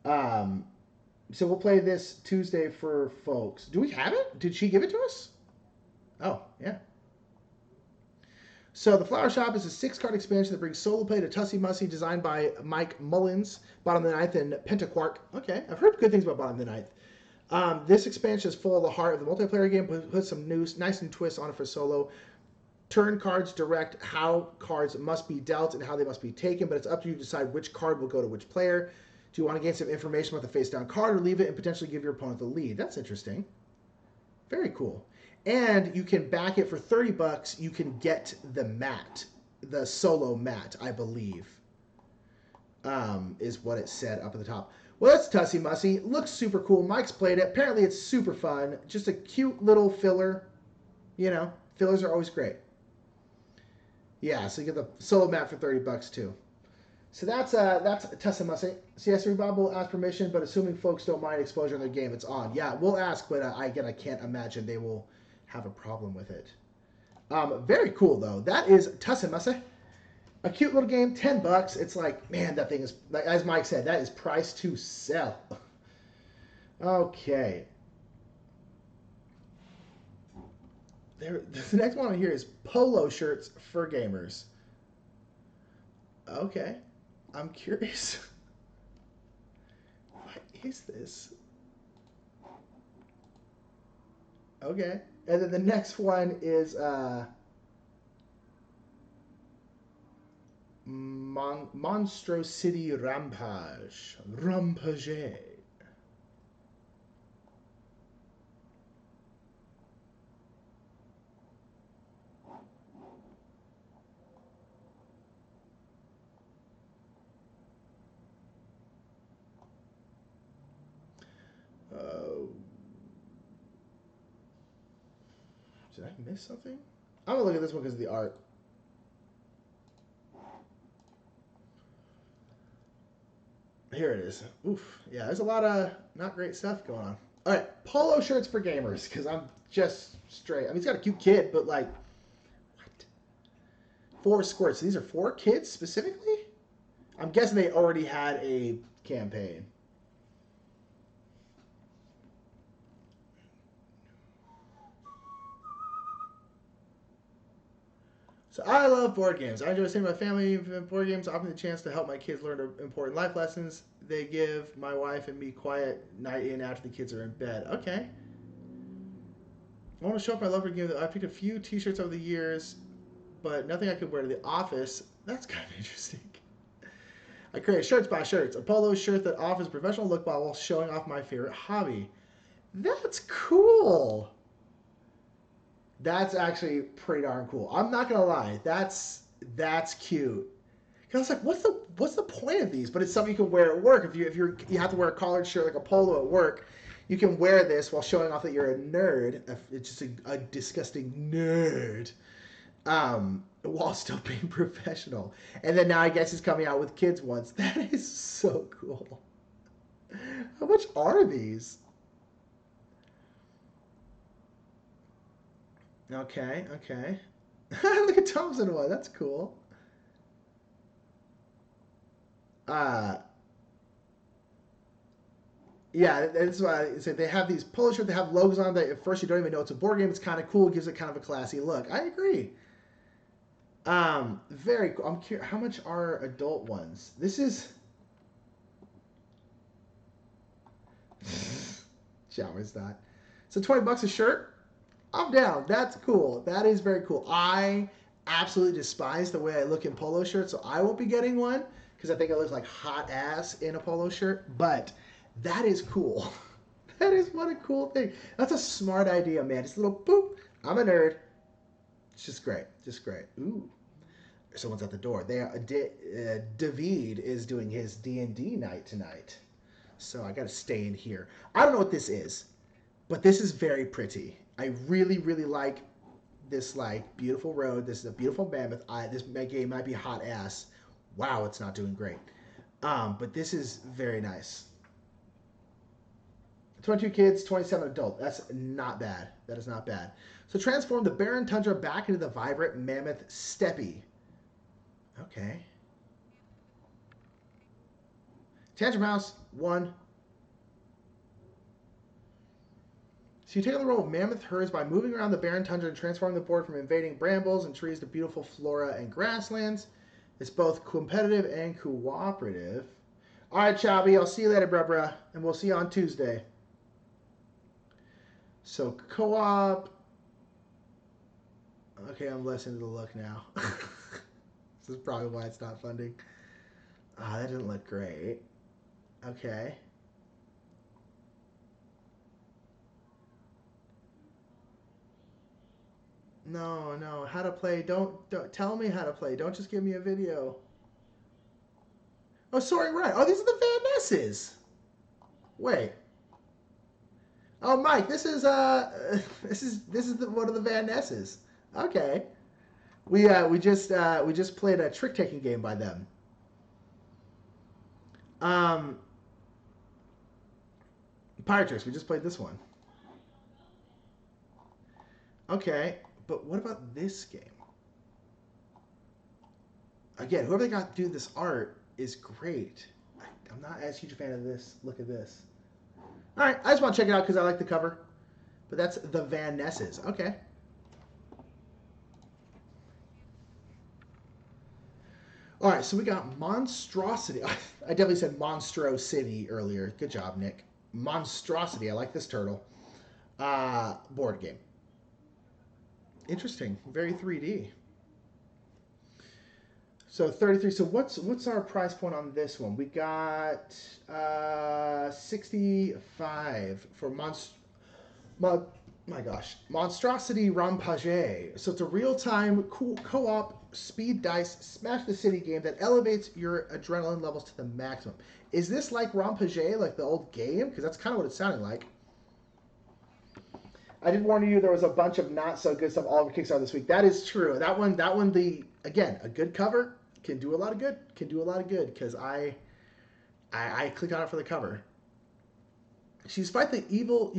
So we'll play this Tuesday for folks. Do we have it? Did she give it to us? Oh, yeah. So the Flower Shop is a 6-card expansion that brings solo play to Tussie Mussie, designed by Mike Mullins, Bottom of the Ninth, and Pentaquark. Okay, I've heard good things about Bottom of the Ninth. This expansion is full of the heart of the multiplayer game, put some nice new twists on it for solo. Turn cards direct how cards must be dealt and how they must be taken, but it's up to you to decide which card will go to which player. Do you want to gain some information about the face-down card or leave it and potentially give your opponent the lead? That's interesting. Very cool. And you can back it for $30. You can get the mat, the solo mat, I believe, is what it said up at the top. Well, that's Tussie Mussie. Looks super cool. Mike's played it. Apparently, it's super fun. Just a cute little filler. You know, fillers are always great. Yeah, so you get the solo mat for $30 too. So that's Tussie Mussie. So yes, Bob will ask permission, but assuming folks don't mind exposure in their game, it's on. Yeah, we'll ask, but I can't imagine they will have a problem with it. Very cool though. That is Tussie Mussie. A cute little game, $10. It's like, man, that thing is, like, as Mike said, that is priced to sell. Okay. The next one on here is polo shirts for gamers. Okay. I'm curious. What is this? Okay. And then the next one is Monstro City Rampage. Ronpa J. Did I miss something? I'm gonna look at this one because of the art. Here it is. Oof. Yeah, there's a lot of not great stuff going on. All right, polo shirts for gamers, because I'm just straight. I mean, he's got a cute kid, but like, what? 4 squirts. So these are 4 kids specifically? I'm guessing they already had a campaign. So I love board games. I enjoy seeing my family board games, offering the chance to help my kids learn important life lessons. They give my wife and me quiet night in after the kids are in bed. Okay. I want to show off my love for games. I picked a few T-shirts over the years, but nothing I could wear to the office. That's kind of interesting. I create shirts by shirts. A polo shirt that offers a professional look while showing off my favorite hobby. That's cool. That's actually pretty darn cool. I'm not gonna lie. That's cute. Cause I was like, what's the point of these? But it's something you can wear at work. If you have to wear a collared shirt like a polo at work, you can wear this while showing off that you're a nerd. It's just a disgusting nerd. While still being professional. And then now I guess he's coming out with kids ones. That is so cool. How much are these? Okay. Look at Thompson one. That's cool. Yeah, that's why I say they have these polo shirts. They have logos on that at first you don't even know it's a board game. It's kind of cool. It gives it kind of a classy look. I agree. Very cool. I'm curious. How much are adult ones? This is. Shower's not. So $20 a shirt. I'm down. That's cool. That is very cool. I absolutely despise the way I look in polo shirts, so I won't be getting one because I think I look like hot ass in a polo shirt. But that is cool. That is what a cool thing. That's a smart idea, man. Just a little boop. I'm a nerd. It's just great. Just great. Ooh. Someone's at the door. David is doing his D&D night tonight. So I got to stay in here. I don't know what this is, but this is very pretty. I really, really like this like beautiful road. This is a beautiful mammoth. This game might be hot ass. Wow, it's not doing great. But this is very nice. 22 kids, 27 adult. That's not bad. That is not bad. So transform the barren tundra back into the vibrant mammoth steppe. Okay. Totem House, 1. So you take on the role of mammoth herds by moving around the barren tundra and transforming the board from invading brambles and trees to beautiful flora and grasslands. It's both competitive and cooperative. All right, Chabby, I'll see you later, bruh, and we'll see you on Tuesday. So co-op. Okay, I'm less into the look now. This is probably why it's not funding. That didn't look great. Okay. No. How to play. Don't tell me how to play. Don't just give me a video. Oh, sorry, right. Oh, these are the Van Nesses. Wait. Oh, Mike, this is one of the Van Nesses. Okay. We just played a trick taking game by them. Pirate Tricks. We just played this one. Okay, but what about this game? Again, whoever they got to do this art is great. I'm not as huge a fan of this. Look at this. All right, I just want to check it out because I like the cover. But that's the Van Nesses. Okay. All right, so we got Monstrosity. I definitely said Monstro City earlier. Good job, Nick. Monstrosity. I like this turtle. Board game. Interesting. Very 3D. So 33. So what's our price point on this one? We got 65 for my gosh, Monstrosity Ronpa J. So it's a real-time cool co-op speed dice smash the city game that elevates your adrenaline levels to the maximum. Is this like Ronpa J, like the old game? Because that's kind of what it's sounding like. I did warn you there was a bunch of not so good stuff all over Kickstarter this week. That is true. That one, again, a good cover can do a lot of good. Can do a lot of good because I clicked on it for the cover. You fight the evil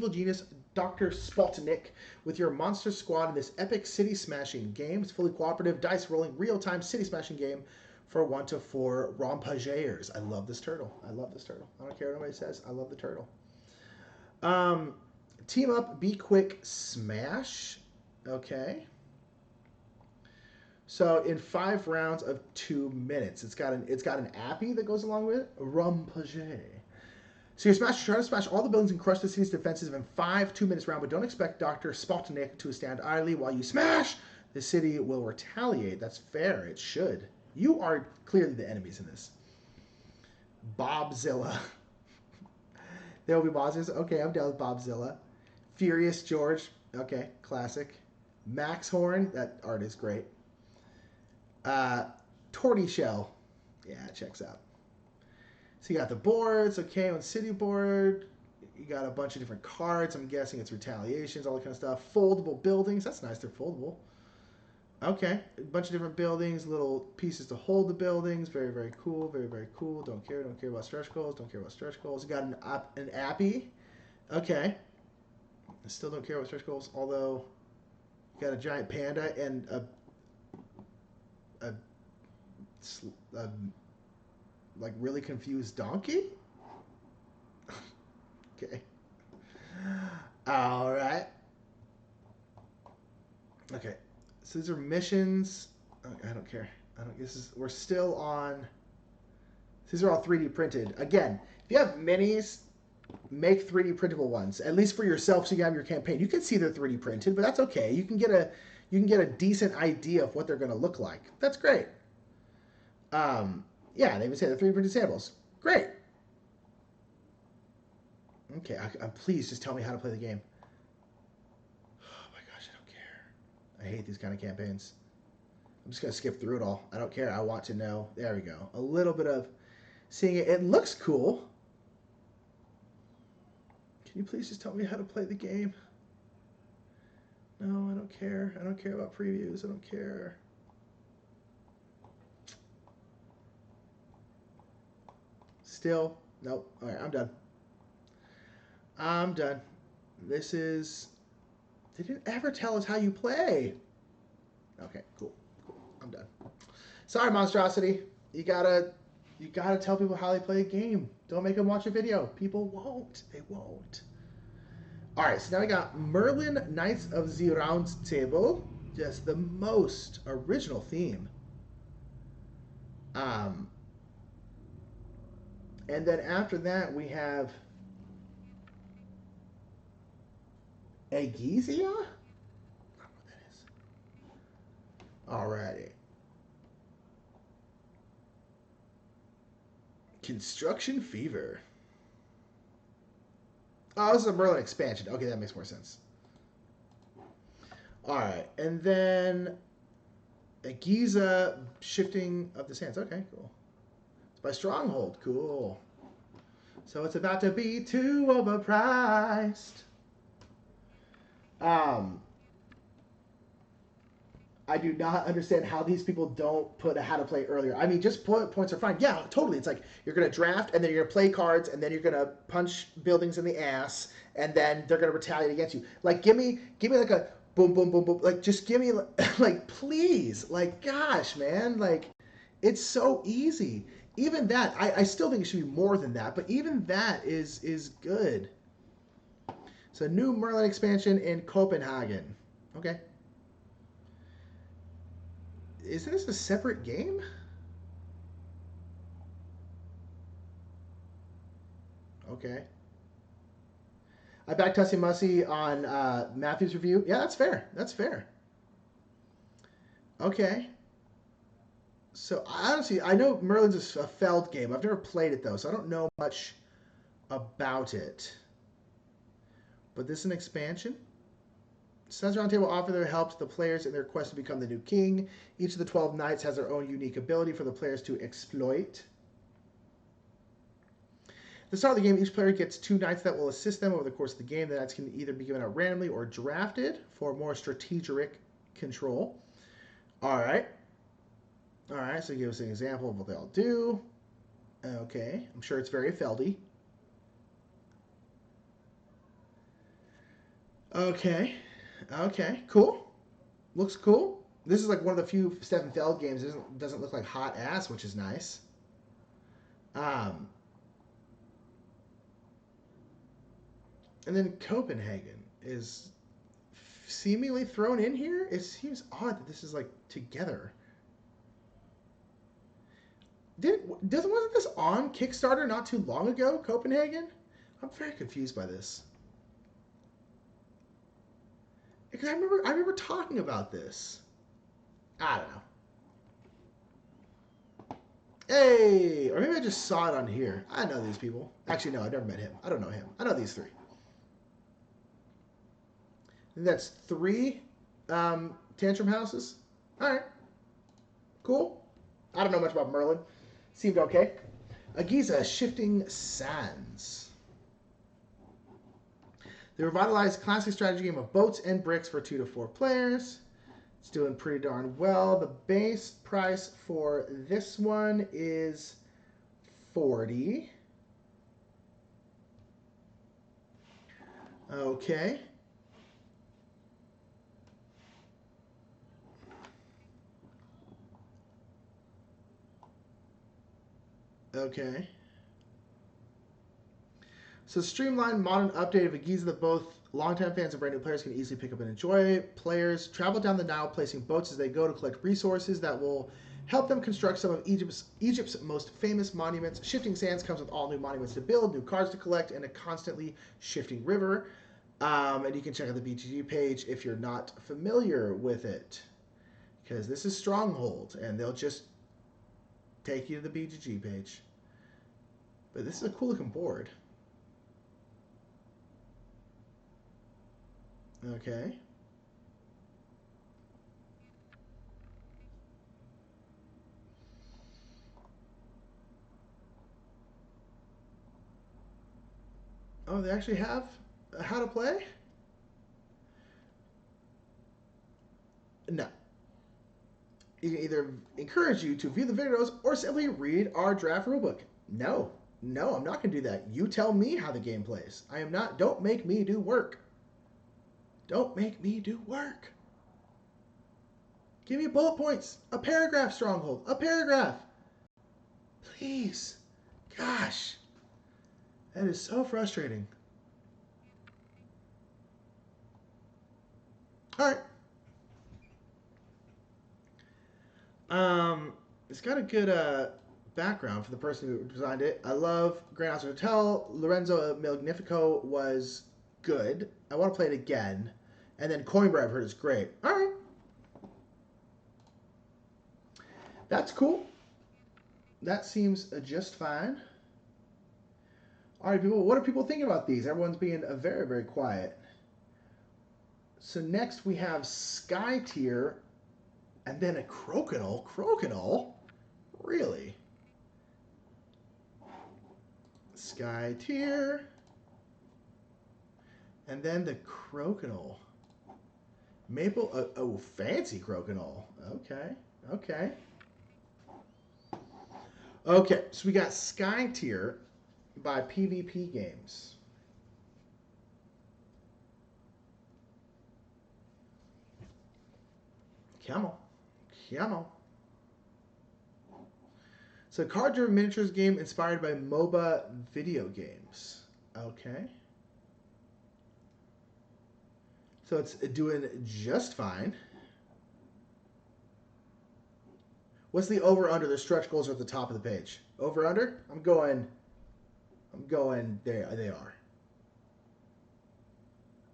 genius Dr. Spaltnik with your monster squad in this epic city smashing game. It's fully cooperative, dice rolling, real-time city smashing game for 1 to 4 Ronpa Jers. I love this turtle. I love this turtle. I don't care what anybody says. I love the turtle. Team up, be quick, smash. Okay. So in 5 rounds of 2 minutes, it's got an appy that goes along with it. Ronpa J. So you try to smash all the buildings and crush the city's defenses in 5 2-minute rounds, but don't expect Dr. Spaltnik to stand idly while you smash. The city will retaliate. That's fair. It should. You are clearly the enemies in this. Bobzilla. There will be bosses. Okay, I'm down with Bobzilla. Furious George. Okay, classic. Max Horn. That art is great. Tortoiseshell. Yeah, it checks out. So you got the boards, okay, on city board. You got a bunch of different cards. I'm guessing it's retaliations, all that kind of stuff. Foldable buildings. That's nice. They're foldable. Okay. A bunch of different buildings, little pieces to hold the buildings. Very, very cool. Very, very cool. Don't care about stretch goals. Don't care about stretch goals. You got an appy. Okay. I still don't care about stretch goals, although you got a giant panda and a like really confused donkey. Okay. All right. Okay. So these are missions. I don't care. We're still on. These are all 3D printed. Again, if you have minis, make 3D printable ones, at least for yourself, so you can have your campaign. You can see they're 3D printed, but that's okay. You can get a decent idea of what they're going to look like. That's great. Yeah, they even say they're 3D printed samples. Great. Okay, please just tell me how to play the game. Oh my gosh, I don't care. I hate these kind of campaigns. I'm just going to skip through it all. I don't care. I want to know. There we go. A little bit of seeing it. It looks cool. Can you please just tell me how to play the game? No, I don't care. I don't care about previews. I don't care. Still, nope. All right, I'm done. I'm done. This is... They didn't ever tell us how you play. Okay, cool. I'm done. Sorry, Monstrosity. You gotta tell people how they play a game. Don't make them watch a video. People won't. They won't. All right, so now we got Merlin Knights of the Round Table. Just the most original theme. And then after that, we have Agizia? I don't know what that is. Alrighty. Construction Fever. Oh, this is a Merlin expansion. Okay, that makes more sense. Alright, and then Agiza Shifting of the Sands. Okay, cool. By Stronghold. Cool. So it's about to be too overpriced. I do not understand how these people don't put a how to play earlier. I mean, just points are fine. Yeah, totally. It's like you're going to draft, and then you're going to play cards, and then you're going to punch buildings in the ass, and then they're going to retaliate against you. Like, give me like a boom, boom, boom, boom. Like, just give me, like, please. Like, gosh, man. Like, it's so easy. Even that, I still think it should be more than that, but even that is good. So, new Merlin expansion in Copenhagen. Okay. Isn't this a separate game? Okay. I backed Tussie Mussy on Matthew's review. Yeah, that's fair. That's fair. Okay. So, honestly, I know Merlin's a Feld game. I've never played it, though, so I don't know much about it. But this is an expansion. Suns Round Table offer their help to the players in their quest to become the new king. Each of the 12 knights has their own unique ability for the players to exploit. At the start of the game, each player gets 2 knights that will assist them over the course of the game. The knights can either be given out randomly or drafted for more strategic control. All right. All right, so give us an example of what they all do. Okay, I'm sure it's very Feldy. Okay. Okay. Cool. Looks cool. This is like one of the few Stefan Feld games that doesn't look like hot ass, which is nice. Um, and then Copenhagen is seemingly thrown in here. It seems odd that this is like together. Wasn't this on Kickstarter not too long ago? Copenhagen. I'm very confused by this because I remember talking about this. I don't know. Hey, or maybe I just saw it on here. I know these people. Actually, no, I never met him. I don't know him. I know these three. And that's three tantrum houses. All right, cool. I don't know much about Merlin. Seemed okay. Agiza Shifting Sands. The revitalized classic strategy game of boats and bricks for 2 to 4 players. It's doing pretty darn well. The base price for this one is $40. Okay. Okay. So streamlined, modern, updated Agiza that both longtime fans and brand new players can easily pick up and enjoy. Players travel down the Nile, placing boats as they go to collect resources that will help them construct some of Egypt's most famous monuments. Shifting Sands comes with all new monuments to build, new cards to collect, and a constantly shifting river. And you can check out the BGG page if you're not familiar with it, because this is Stronghold, and they'll just take you to the BGG page. But this is a cool looking board. Okay. Oh, they actually have how to play? No. You can either encourage you to view the videos or simply read our draft rulebook. No. No, I'm not going to do that. You tell me how the game plays. I am not. Don't make me do work. Don't make me do work. Give me bullet points. A paragraph, Stronghold. A paragraph. Please. Gosh. That is so frustrating. All right. It's got a good background for the person who designed it. I love Grand House Hotel. Lorenzo Magnifico was good. I want to play it again. And then Coimbra, I've heard is great. All right. That's cool. That seems just fine. All right, people. What are people thinking about these? Everyone's being very, very quiet. So next we have Sky Tier, and then a Crokinole. Crokinole? Really? Sky Tier, and then the Crokinole. Maple, oh, fancy Crokinole. Okay, okay. Okay, so we got Sky Tier by PvP Games. Come on. Come on. So card-driven miniatures game inspired by MOBA video games. Okay. So it's doing just fine. What's the over-under? The stretch goals are at the top of the page. Over-under? I'm going, they are.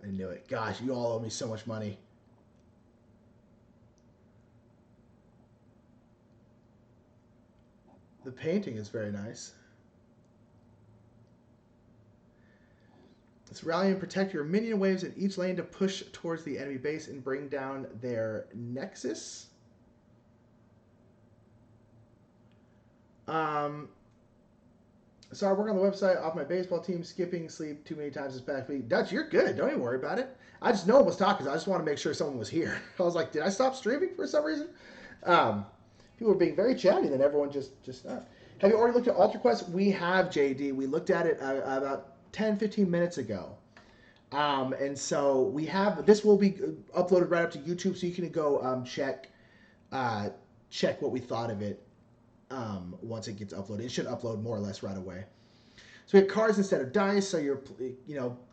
I knew it. Gosh, you all owe me so much money. The painting is very nice. Let's rally and protect your minion waves in each lane to push towards the enemy base and bring down their nexus. Started working on the website off my baseball team, skipping sleep too many times this past week. Dutch, you're good. Don't even worry about it. I just know one was talking. I just want to make sure someone was here. I was like, did I stop streaming for some reason? People were being very chatty, then everyone just stopped. Have you already looked at Alter Quest? We have, JD. We looked at it about 10, 15 minutes ago. And so we have this will be uploaded right up to YouTube, so you can go uh, check what we thought of it once it gets uploaded. It should upload more or less right away. So we have cards instead of dice, so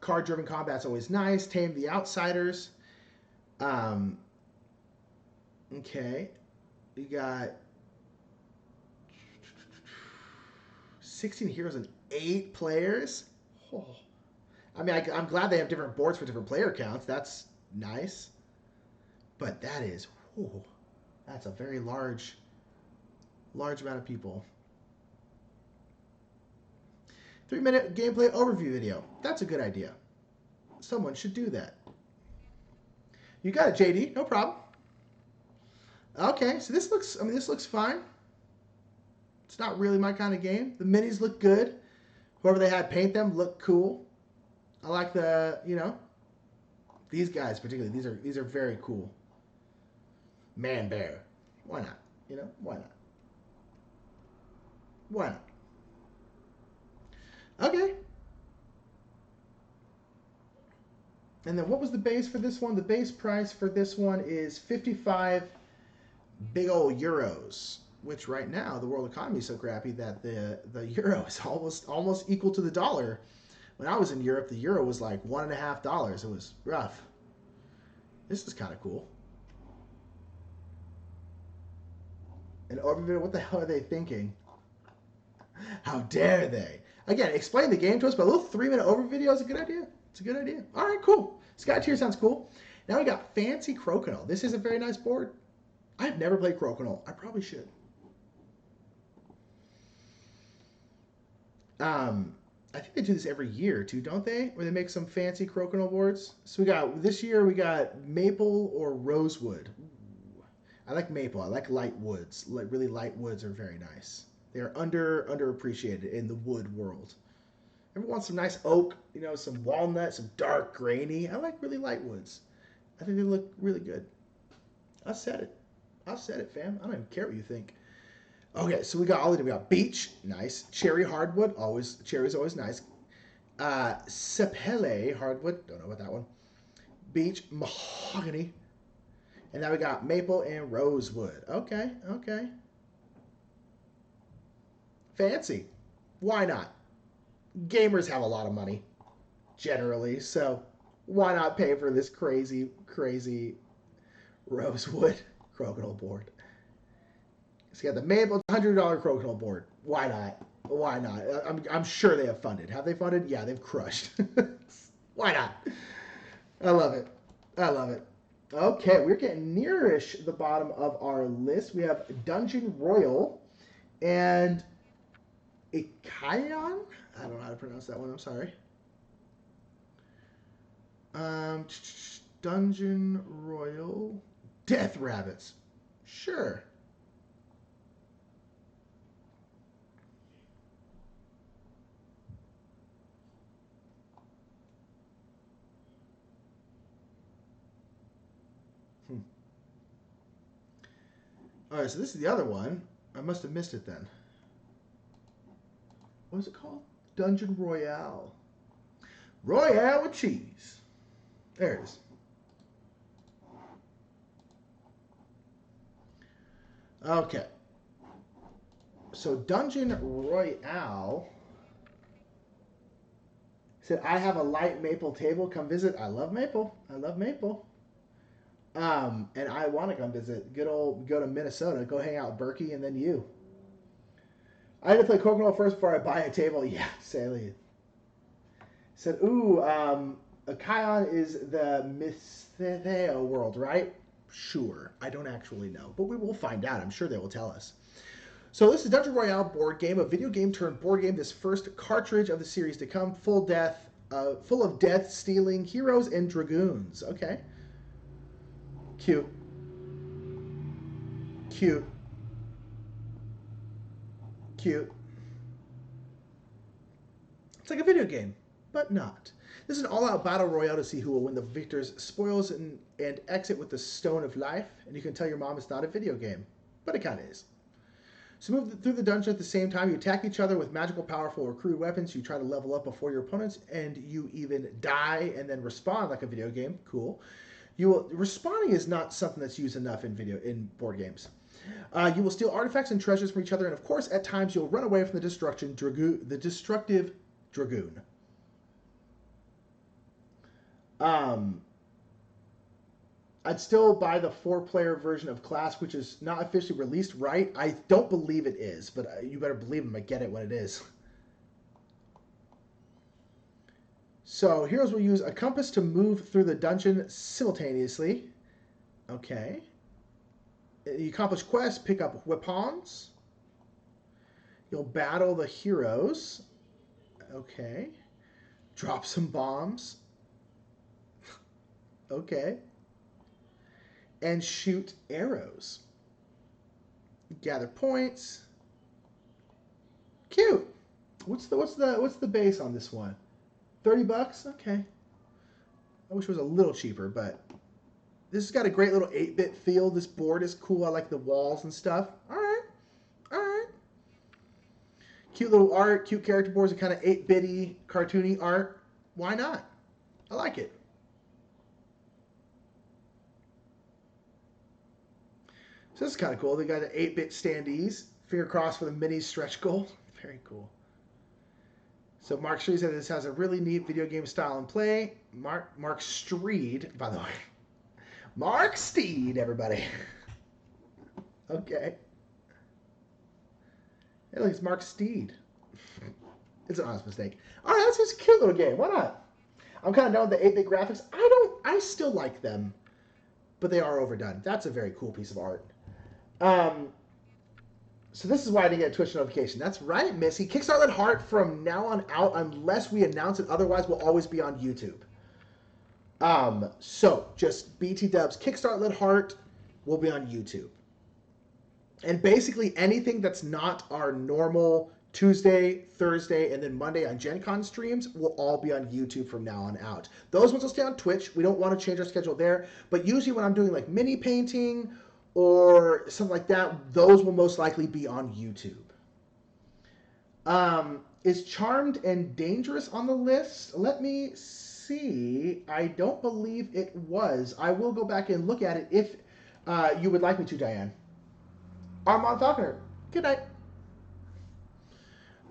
card-driven combat's always nice. Tame the Outsiders. Okay, you got 16 heroes and 8 players. Oh. I mean, I'm glad they have different boards for different player counts. That's nice. But that's a very large amount of people. 3-minute gameplay overview video. That's a good idea. Someone should do that. You got it, JD. No problem. Okay, so this looks fine. It's not really my kind of game. The minis look good. Whoever they had paint them look cool. I like these guys particularly. These are very cool. Man bear. Why not? Why not? Why not? Okay. And then what was the base for this one? The base price for this one is 55 big old euros, which right now the world economy is so crappy that the euro is almost equal to the dollar. When I was in Europe, the euro was like $1.50. It was rough. This is kind of cool. And overview, what the hell are they thinking? How dare they? Again, explain the game to us, but a little 3-minute overview video is a good idea. It's a good idea. All right, cool. Sky Tier sounds cool. Now we got Fancy Crokinole. This is a very nice board. I've never played Crokinole. I probably should. I think they do this every year too, don't they? Where they make some fancy Crokinole boards. So this year we got maple or rosewood. Ooh. I like maple. I like light woods. Really light woods are very nice. They are underappreciated in the wood world. Everyone wants some nice oak, some walnut, some dark grainy. I like really light woods. I think they look really good. I said it, fam. I don't even care what you think. Okay, so we got beech, nice. Cherry hardwood, cherry's always nice. Sapele hardwood, don't know about that one. Beech, mahogany. And now we got maple and rosewood. Okay. Fancy. Why not? Gamers have a lot of money, generally, so why not pay for this crazy rosewood Crokinole board? So you got the maple $100 Crokinole board. Why not? Why not? I'm sure they have funded. Have they funded? Yeah, they've crushed. Why not? I love it. Okay, we're getting nearish the bottom of our list. We have Dungeon Royal and Ikayon. I don't know how to pronounce that one. I'm sorry. Dungeon Royal Death Rabbits. Sure. All right, so this is the other one. I must have missed it then. What is it called? Dungeon Royale. Royale with cheese. There it is. Okay. So Dungeon Royale said, I have a light maple table. Come visit. I love maple. And I want to come visit. Go to Minnesota. Go hang out with Berkey and then you. I had to play Crokinole first before I buy a table. Yeah, Sally. Said, Kion is the Mytheo world, right? Sure. I don't actually know, but we will find out. I'm sure they will tell us. So this is Dungeon Royale board game, a video game turned board game. This first cartridge of the series to come, full of death, stealing heroes and dragoons. Okay. Cute. It's like a video game, but not. This is an all-out battle royale to see who will win the victor's spoils and exit with the Stone of Life. And you can tell your mom it's not a video game, but it kind of is. So move through the dungeon at the same time. You attack each other with magical, powerful, or crude weapons. You try to level up before your opponents, and you even die and then respawn like a video game. Cool. Respawning is not something that's used enough in board games. You will steal artifacts and treasures from each other, and of course, at times you'll run away from the destructive dragoon. I'd still buy the 4-player version of Class, which is not officially released, right? I don't believe it is, but you better believe I'm going to get it when it is. So, heroes will use a compass to move through the dungeon simultaneously. Okay. You accomplish quests, pick up weapons. You'll battle the heroes. Okay. Drop some bombs. Okay. And shoot arrows. Gather points. Cute. What's the base on this one? $30? Okay. I wish it was a little cheaper, but this has got a great little 8-bit feel. This board is cool. I like the walls and stuff. All right. All right. Cute little art, cute character boards, and kind of 8-bitty, cartoony art. Why not? I like it. So this is kind of cool. They got an 8-bit standees. Finger crossed for the mini stretch goal. Very cool. So Mark Streed said this has a really neat video game style and play. Mark Streed, by the way. Mark Steed, everybody. Okay. Hey, look, it's Mark Steed. It's an honest mistake. All right, that's just a cute little game. Why not? I'm kind of done with the 8-bit graphics. I still like them, but they are overdone. That's a very cool piece of art. So this is why I didn't get a Twitch notification. That's right, Missy. Kickstart Let Heart from now on out, unless we announce it. Otherwise, will always be on YouTube. So just BT dubs. Kickstart Let Heart will be on YouTube. And basically anything that's not our normal Tuesday, Thursday, and then Monday on Gen Con streams will all be on YouTube from now on out. Those ones will stay on Twitch. We don't want to change our schedule there. But usually when I'm doing like mini painting or something like that, those will most likely be on YouTube. Is Charmed and Dangerous on the list? Let me see. I don't believe it was. I will go back and look at it if you would like me to, Diane. Armand Falconer, good night.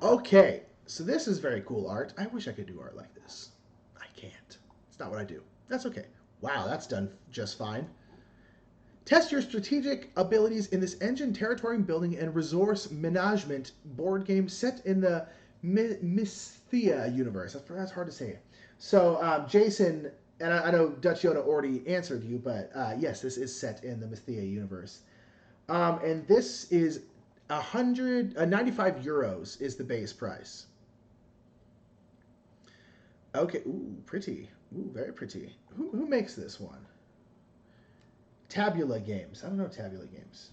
Okay, so this is very cool art. I wish I could do art like this. I can't. It's not what I do. That's okay. Wow, that's done just fine. Test your strategic abilities in this engine, territory building, and resource management board game set in the Mysthia universe. That's hard to say. So, Jason, and I know Dutch Yoda already answered you, but yes, this is set in the Mysthia universe. And this is 95 euros is the base price. Okay, ooh, pretty. Ooh, very pretty. Who makes this one? Tabula Games. I don't know Tabula Games.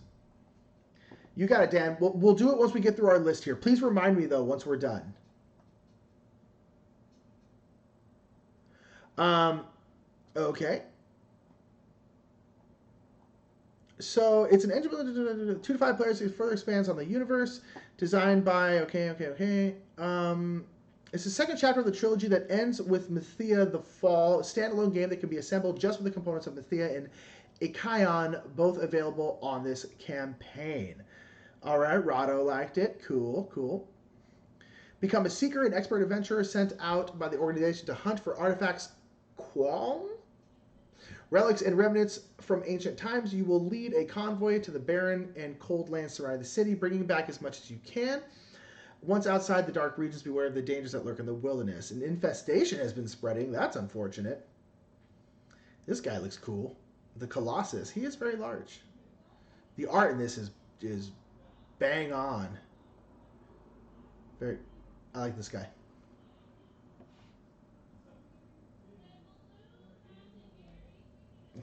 You got it, Dan. We'll do it once we get through our list here. Please remind me, though, once we're done. Okay. So it's an engine 2 to 5 players. It further expands on the universe. Designed by okay. It's the second chapter of the trilogy that ends with Mythia the Fall, a standalone game that can be assembled just with the components of Mythia and Ikaon, both available on this campaign. All right, Rado liked it. Cool. Become a seeker and expert adventurer sent out by the organization to hunt for artifacts, relics and remnants from ancient times. You will lead a convoy to the barren and cold lands surrounding the city, bringing back as much as you can. Once outside the dark regions, beware of the dangers that lurk in the wilderness. An infestation has been spreading. That's unfortunate. This guy looks cool. The Colossus. He is very large. The art in this is bang on. I like this guy.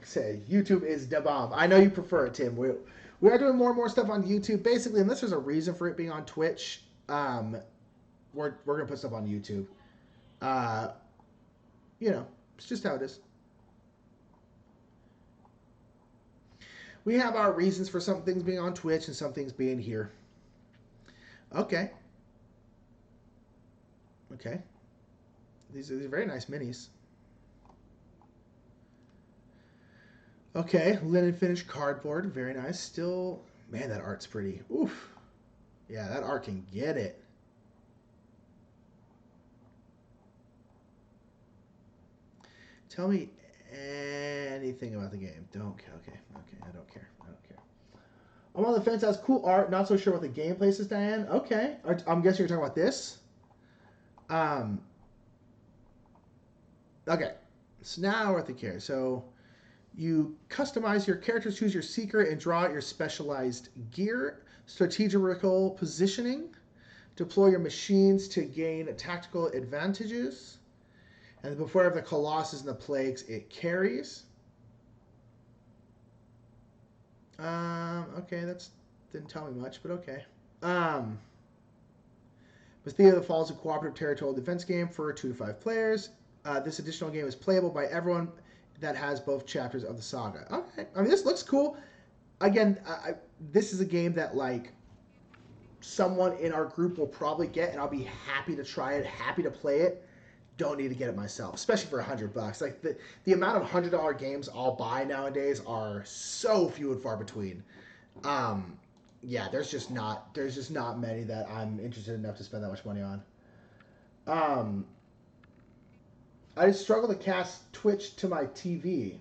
Say YouTube is da bomb. I know you prefer it, Tim. We are doing more and more stuff on YouTube. Basically, unless there's a reason for it being on Twitch, we're gonna put stuff on YouTube. It's just how it is. We have our reasons for some things being on Twitch and some things being here. Okay. Okay. These are very nice minis. Okay, linen finished cardboard, very nice. Still, man, that art's pretty. Oof. Yeah, that art can get it. Tell me anything about the game. Don't care. Okay, okay, I don't care. I don't care. I'm on the fence. Has cool art. Not so sure what the gameplay is, Diane. Okay, I'm guessing you're talking about this. Um. Okay, so now we're at the care. So you customize your characters, choose your secret, and draw out your specialized gear. Strategical positioning. Deploy your machines to gain tactical advantages. And before I have the Colossus and the Plagues, it carries. Okay, that's didn't tell me much, but okay. Bethesda the Falls, a cooperative territorial defense game for 2 to 5 players. This additional game is playable by everyone that has both chapters of the saga. Okay, I mean this looks cool. Again, this is a game that like someone in our group will probably get, and I'll be happy to try it, happy to play it. Don't need to get it myself, especially for $100. Like the amount of $100 games I'll buy nowadays are so few and far between. Yeah, there's just not many that I'm interested enough to spend that much money on. I struggle to cast Twitch to my TV.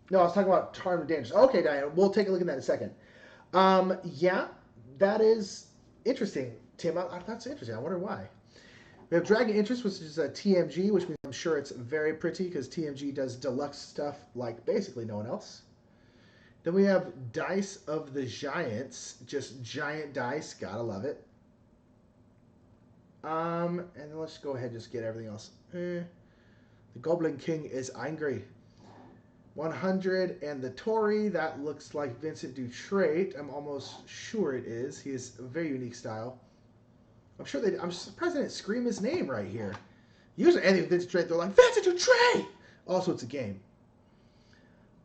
No, I was talking about Charmed and Dangerous. Okay, Diane, we'll take a look at that in a second. Yeah, that is interesting, Tim. That's interesting. I wonder why. We have Dragon Interest, which is a TMG, which means I'm sure it's very pretty because TMG does deluxe stuff like basically no one else. Then we have Dice of the Giants, just giant dice, gotta love it. And then let's go ahead and just get everything else. The Goblin King is angry. 100 and the Tory, that looks like Vincent Dutrait. I'm almost sure it is. He has a very unique style. I'm surprised they didn't scream his name right here. Usually anything with Vincent Dutrait, they're like, Vincent Dutrait! Also, it's a game.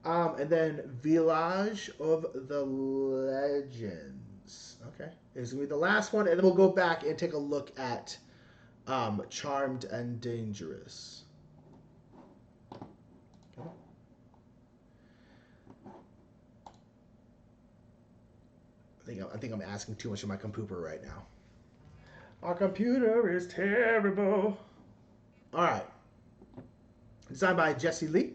And then Village of the Legends. Okay. This is going to be the last one, and then we'll go back and take a look at Charmed and Dangerous. I think I'm asking too much of my computer right now. Our computer is terrible. All right. Designed by Jesse Lee.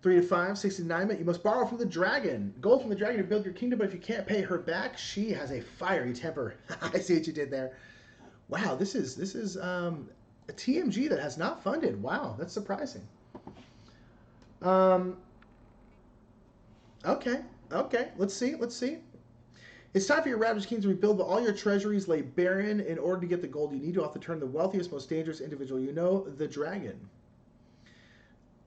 3 to 5, 69 minutes. You must borrow from the dragon. Gold from the dragon to build your kingdom, but if you can't pay her back, she has a fiery temper. I see what you did there. Wow, this is a TMG that has not funded. Wow, that's surprising. Okay. Let's see. It's time for your Ravaged Kings to rebuild, but all your treasuries lay barren. In order to get the gold you need, you'll have to turn the wealthiest, most dangerous individual you know, the dragon.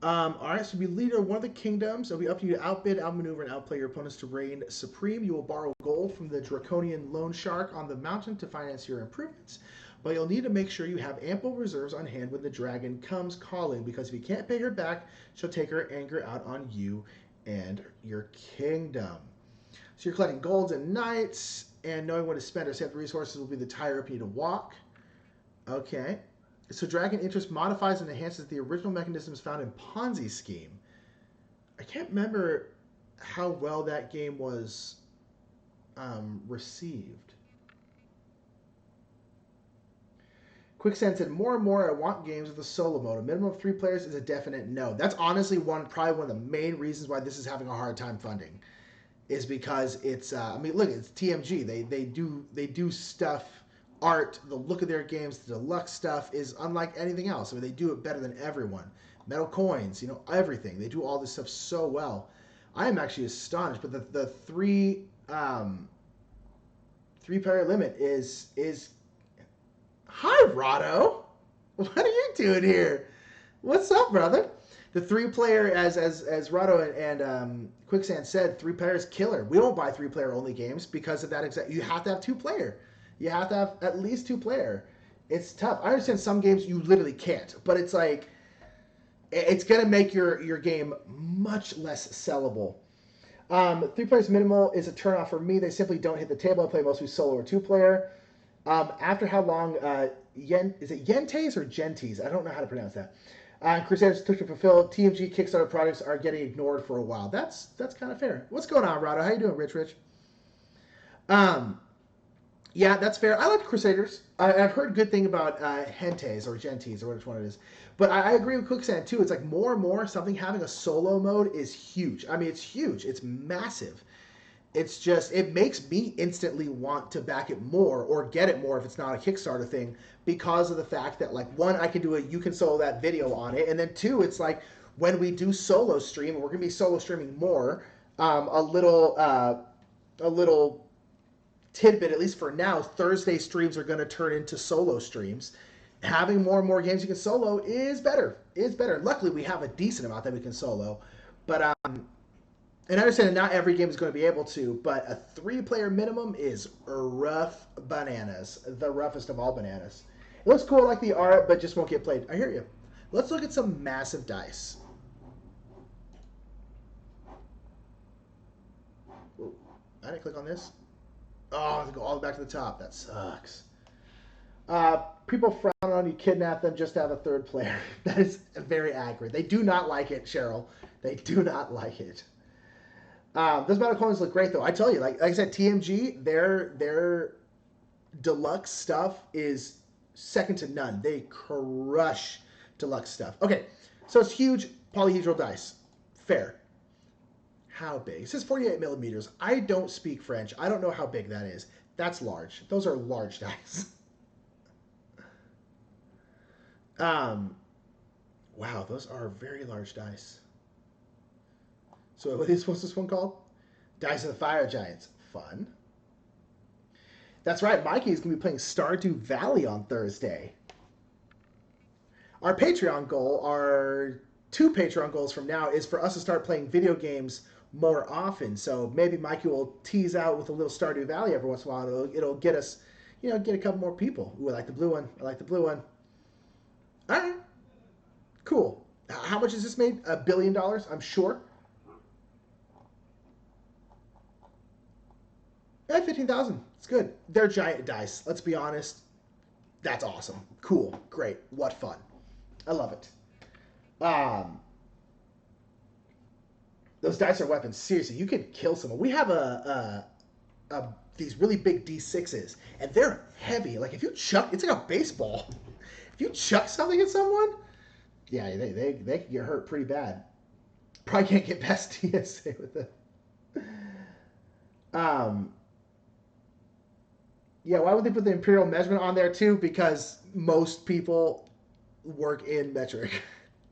Alright, so be leader of one of the kingdoms. It'll be up to you to outbid, outmaneuver, and outplay your opponents to reign supreme. You will borrow gold from the draconian loan shark on the mountain to finance your improvements, but you'll need to make sure you have ample reserves on hand when the dragon comes calling, because if you can't pay her back, she'll take her anger out on you and your kingdom. So you're collecting golds and knights, and knowing when to spend or save the resources will be the tire up you to walk. Okay. So Dragon Interest modifies and enhances the original mechanisms found in Ponzi Scheme. I can't remember how well that game was received. Quicksand said, more and more I want games with a solo mode. A minimum of 3 players is a definite no. That's honestly probably one of the main reasons why this is having a hard time funding. Is because it's I mean look, it's TMG. They do stuff, art, the look of their games, the deluxe stuff is unlike anything else. I mean they do it better than everyone. Metal coins, everything. They do all this stuff so well. I am actually astonished, but the three player limit is Hi Rado. What are you doing here? What's up, brother? The 3-player, as Rado and Quicksand said, 3-player is killer. We don't buy 3-player only games because of that. You have to have 2-player. You have to have at least 2-player. It's tough. I understand some games you literally can't, but it's like it's gonna make your game much less sellable. 3 players minimal is a turnoff for me. They simply don't hit the table. I play mostly solo or 2-player. After how long? Is it Yentes or Gentes? I don't know how to pronounce that. Crusaders took to fulfill TMG Kickstarter projects are getting ignored for a while. That's kind of fair. What's going on, Rado? How you doing, Rich? Um, yeah, that's fair. I like Crusaders. I've heard good thing about Gentes or Gentes or which one it is. But I agree with Quicksand too. It's like more and more something having a solo mode is huge. I mean, it's huge. It's massive. It's just it makes me instantly want to back it more or get it more if it's not a Kickstarter thing because of the fact that like one I can do a you can solo that video on it, and then two it's like when we do solo stream, we're gonna be solo streaming more. A little tidbit, at least for now, Thursday streams are going to turn into solo streams. Having more and more games you can solo is better. Is better. Luckily, we have a decent amount that we can solo, but and I understand that not every game is going to be able to, but a 3-player minimum is rough bananas. The roughest of all bananas. It looks cool, like the art, but just won't get played. I hear you. Let's look at some massive dice. Ooh, I didn't click on this. Oh, I have to go all the way back to the top. That sucks. People frown on you, kidnap them just to have a third player. That is very accurate. They do not like it, Cheryl. They do not like it. Those battle coins look great, though. I tell you, like I said, TMG, their deluxe stuff is second to none. They crush deluxe stuff. Okay, so it's huge polyhedral dice. Fair. How big? It says 48 millimeters. I don't speak French. I don't know how big that is. That's large. Those are large dice. Wow, those are very large dice. So what's this one called? Dice of the Fire Giants. Fun. That's right. Mikey is going to be playing Stardew Valley on Thursday. Our Patreon goal, our 2 Patreon goals from now, is for us to start playing video games more often. So maybe Mikey will tease out with a little Stardew Valley every once in a while. It'll get us, get a couple more people. Ooh, I like the blue one. I like the blue one. All right. Cool. How much has this made? $1 billion, I'm sure. Yeah, 15,000. It's good. They're giant dice. Let's be honest. That's awesome. Cool. Great. What fun. I love it. Those dice are weapons. Seriously, you could kill someone. We have these really big D6s, and they're heavy. Like if you chuck, it's like a baseball. If you chuck something at someone, yeah, they can get hurt pretty bad. Probably can't get past TSA with it. Yeah, why would they put the imperial measurement on there too? Because most people work in metric,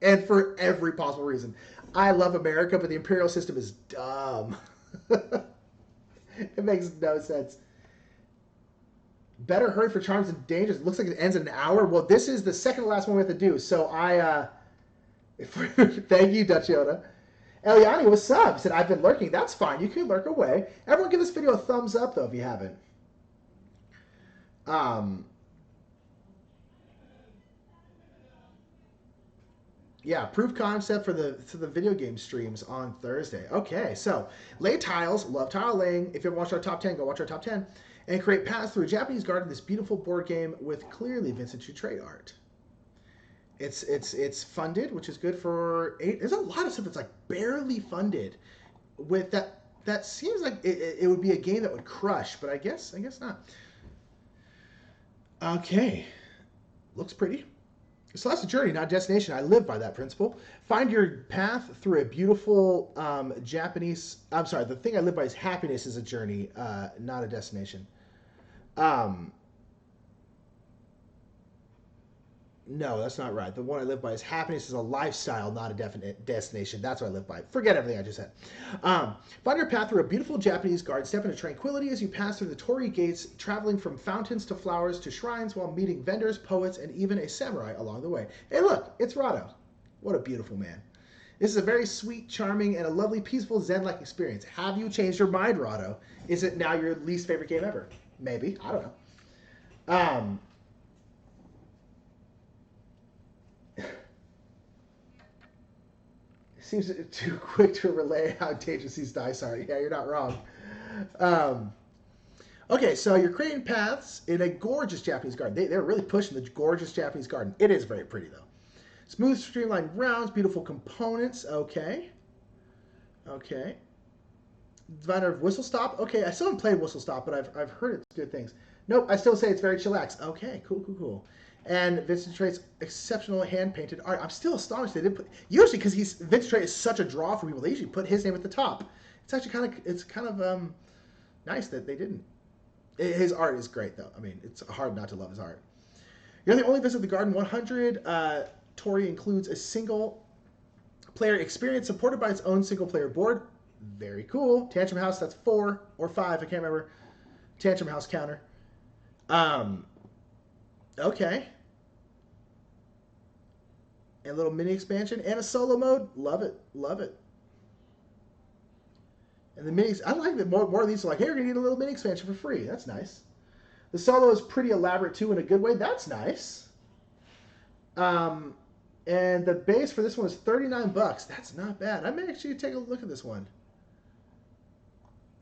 and for every possible reason. I love America, but the imperial system is dumb. It makes no sense. Better hurry for charms and dangers. It looks like it ends in an hour. Well, this is the second to last one we have to do. So thank you, Dutch Yoda. Eliani, what's up? Said I've been lurking. That's fine. You can lurk away. Everyone, give this video a thumbs up though if you haven't. Yeah, proof concept for the video game streams on Thursday. Okay, so lay tiles, love tile laying. If you haven't watched our top 10, go watch our top 10. And create paths through a Japanese garden, this beautiful board game with clearly Vincent Chitre art. It's funded, which is good for 8. There's a lot of stuff that's like barely funded. With that seems like it would be a game that would crush, but I guess not. Okay, looks pretty. So that's a journey, not a destination. I live by that principle. Find your path through a beautiful Japanese... I'm sorry, the thing I live by is happiness is a journey, not a destination. No, that's not right. The one I live by is happiness is a lifestyle, not a definite destination. That's what I live by. Forget everything I just said. Find your path through a beautiful Japanese garden. Step into tranquility as you pass through the torii gates, traveling from fountains to flowers to shrines while meeting vendors, poets, and even a samurai along the way. Hey, look, it's Rado. What a beautiful man. This is a very sweet, charming, and a lovely, peaceful, zen-like experience. Have you changed your mind, Rado? Is it now your least favorite game ever? Maybe. I don't know. Seems too quick to relay how dangerous these dice are. Yeah, you're not wrong. Okay, so you're creating paths in a gorgeous Japanese garden. They're really pushing the gorgeous Japanese garden. It is very pretty, though. Smooth, streamlined rounds, beautiful components. Okay. Okay. Designer of Whistle Stop. Okay, I still haven't played Whistle Stop, but I've heard it's good things. Nope, I still say it's very chillax. Okay, cool, cool, cool. And Vincent Trait's exceptional hand painted art. I'm still astonished they didn't put. Usually, because Vincent Trait is such a draw for people, they usually put his name at the top. It's actually kind of nice that they didn't. His art is great, though. I mean, it's hard not to love his art. You're the only visit the Garden 100. Tori includes a single player experience supported by its own single player board. Very cool. Tantrum House, that's 4 or 5, I can't remember. Tantrum House counter. Okay. And a little mini expansion and a solo mode. Love it. Love it. And the minis, I like that more of these are like, hey, you're going to get a little mini expansion for free. That's nice. The solo is pretty elaborate, too, in a good way. That's nice. And the base for this one is $39. That's not bad. I may actually take a look at this one.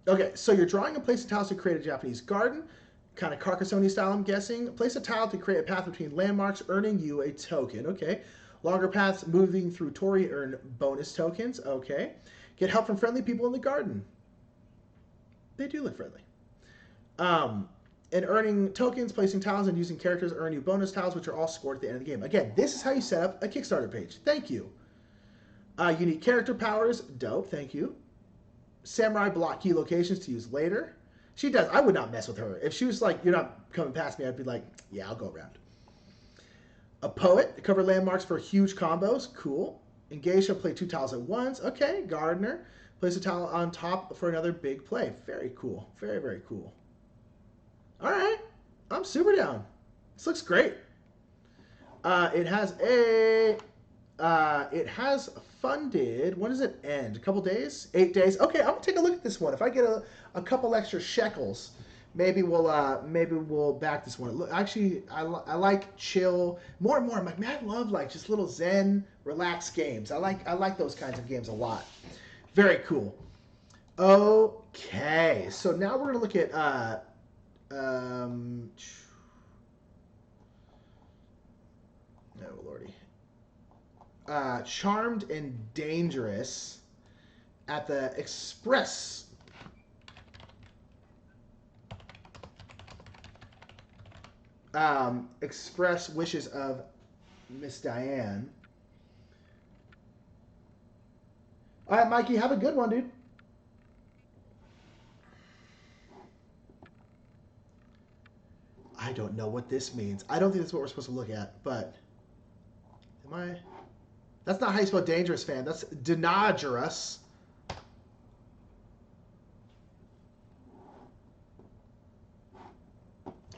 Okay, so you're drawing and placing tiles to create a Japanese garden. Kind of Carcassonne style, I'm guessing. Place a tile to create a path between landmarks, earning you a token. Okay. Longer paths moving through Tori earn bonus tokens. Okay. Get help from friendly people in the garden. They do look friendly. And earning tokens, placing tiles, and using characters earn you bonus tiles, which are all scored at the end of the game. Again, this is how you set up a Kickstarter page. Thank you. Unique character powers. Dope. Thank you. Samurai block key locations to use later. She does. I would not mess with her. If she was like, you're not coming past me, I'd be like, yeah, I'll go around. A poet. Cover landmarks for huge combos. Cool. Engage, play 2 tiles at once. Okay. Gardener. Place a tile on top for another big play. Very cool. Very, very cool. All right. I'm super down. This looks great. It has funded. When does it end? A couple days? 8 days. Okay, I'm gonna take a look at this one. If I get a couple extra shekels, maybe we'll back this one. Look, actually, I like chill more and more. I'm like, man, I love like just little zen, relaxed games. I like those kinds of games a lot. Very cool. Okay, so now we're gonna look at no lordy. Charmed and Dangerous at the Express. Express Wishes of Miss Diane. All right, Mikey, have a good one, dude. I don't know what this means. I don't think that's what we're supposed to look at, but am I? That's not how you spell dangerous, fan. That's dangerous.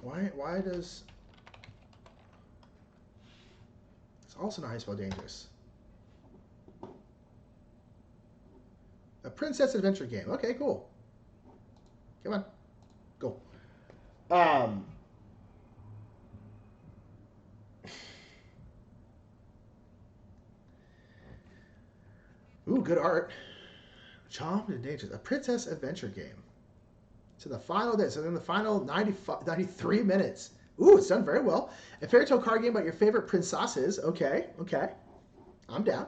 Why does... It's also not how you spell dangerous. A princess adventure game. Okay, cool. Come on. Go. Ooh, good art. Charmed and Dangerous. A princess adventure game. So the final day. So in the final 93 minutes. Ooh, it's done very well. A fairy tale card game about your favorite princesses. Okay, okay. I'm down.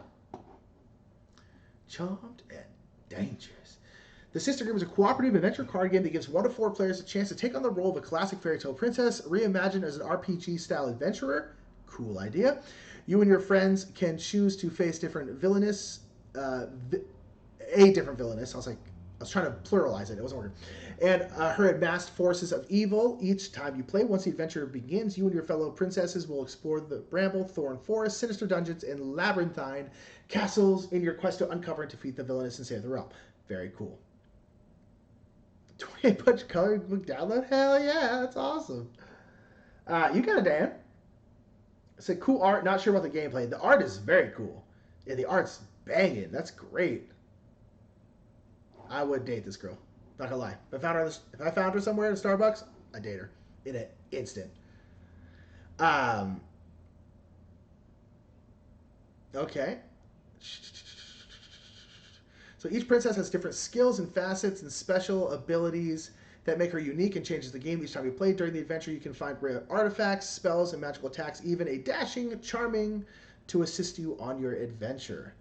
Charmed and Dangerous. The Sister Game is a cooperative adventure card game that gives 1 to 4 players a chance to take on the role of a classic fairy tale princess, reimagined as an RPG-style adventurer. Cool idea. You and your friends can choose to face different villainous... a different villainess. I was trying to pluralize it. It wasn't working. And her amassed forces of evil. Each time you play, once the adventure begins, you and your fellow princesses will explore the bramble, thorn forest, sinister dungeons, and labyrinthine castles in your quest to uncover and defeat the villainous and save the realm. Very cool. 28-punch colored book download? Hell yeah, that's awesome. You got it, Dan. It's a cool art. Not sure about the gameplay. The art is very cool. Yeah, the art's banging. That's great. I would date this girl. Not gonna lie. If I found her somewhere at Starbucks, I'd date her in an instant. Okay. So each princess has different skills and facets and special abilities that make her unique and changes the game each time you play. During the adventure, you can find rare artifacts, spells, and magical attacks, even a dashing, charming to assist you on your adventure.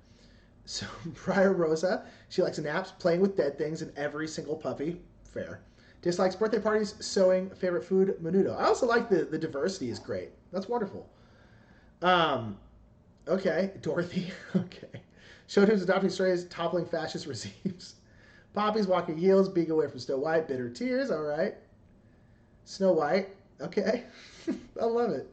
So, Briar Rosa, she likes naps, playing with dead things, and every single puppy. Fair. Dislikes birthday parties, sewing, favorite food, menudo. I also like the diversity is great. That's wonderful. Okay, Dorothy. Okay. Showtime's adopting strays, toppling fascist regimes. Poppy's walking heels, being away from Snow White, bitter tears. All right. Snow White. Okay. I love it.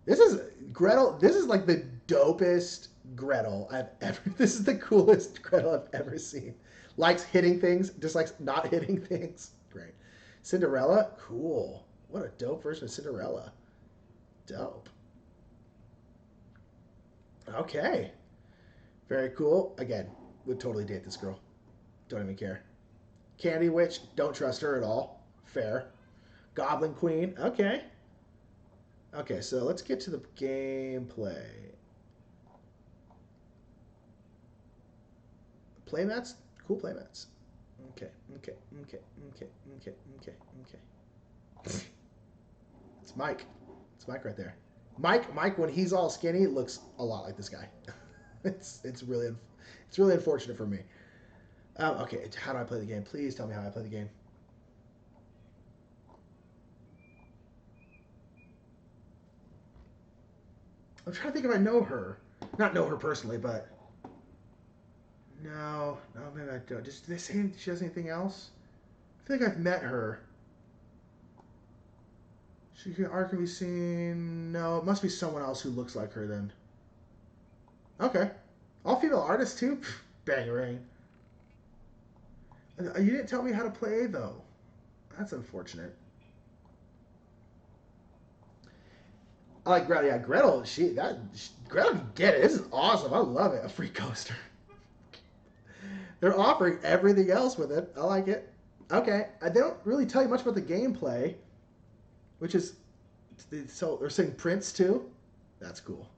This is Gretel. This is like the dopest Gretel I've ever. This is the coolest Gretel I've ever seen. Likes hitting things, dislikes not hitting things. Great. Cinderella. Cool. What a dope version of Cinderella. Dope. Okay. Very cool. Again, would totally date this girl. Don't even care. Candy Witch. Don't trust her at all. Fair. Goblin Queen. Okay. Okay, so let's get to the gameplay. Playmats? Cool playmats. Okay. It's Mike. It's Mike right there. Mike, when he's all skinny, looks a lot like this guy. it's really unfortunate for me. Okay, how do I play the game? Please tell me how I play the game. I'm trying to think if I know her. Not know her personally, but no, maybe I don't. Did they say she has anything else? I feel like I've met her. Art can be seen. No, it must be someone else who looks like her then. Okay. All female artists too? Bang-a-ring. You didn't tell me how to play though. That's unfortunate. I like Gretel. Yeah, Gretel, Gretel can get it. This is awesome. I love it. A free coaster. They're offering everything else with it. I like it. Okay. They don't really tell you much about the gameplay. Which is, so they're saying prints too? That's cool.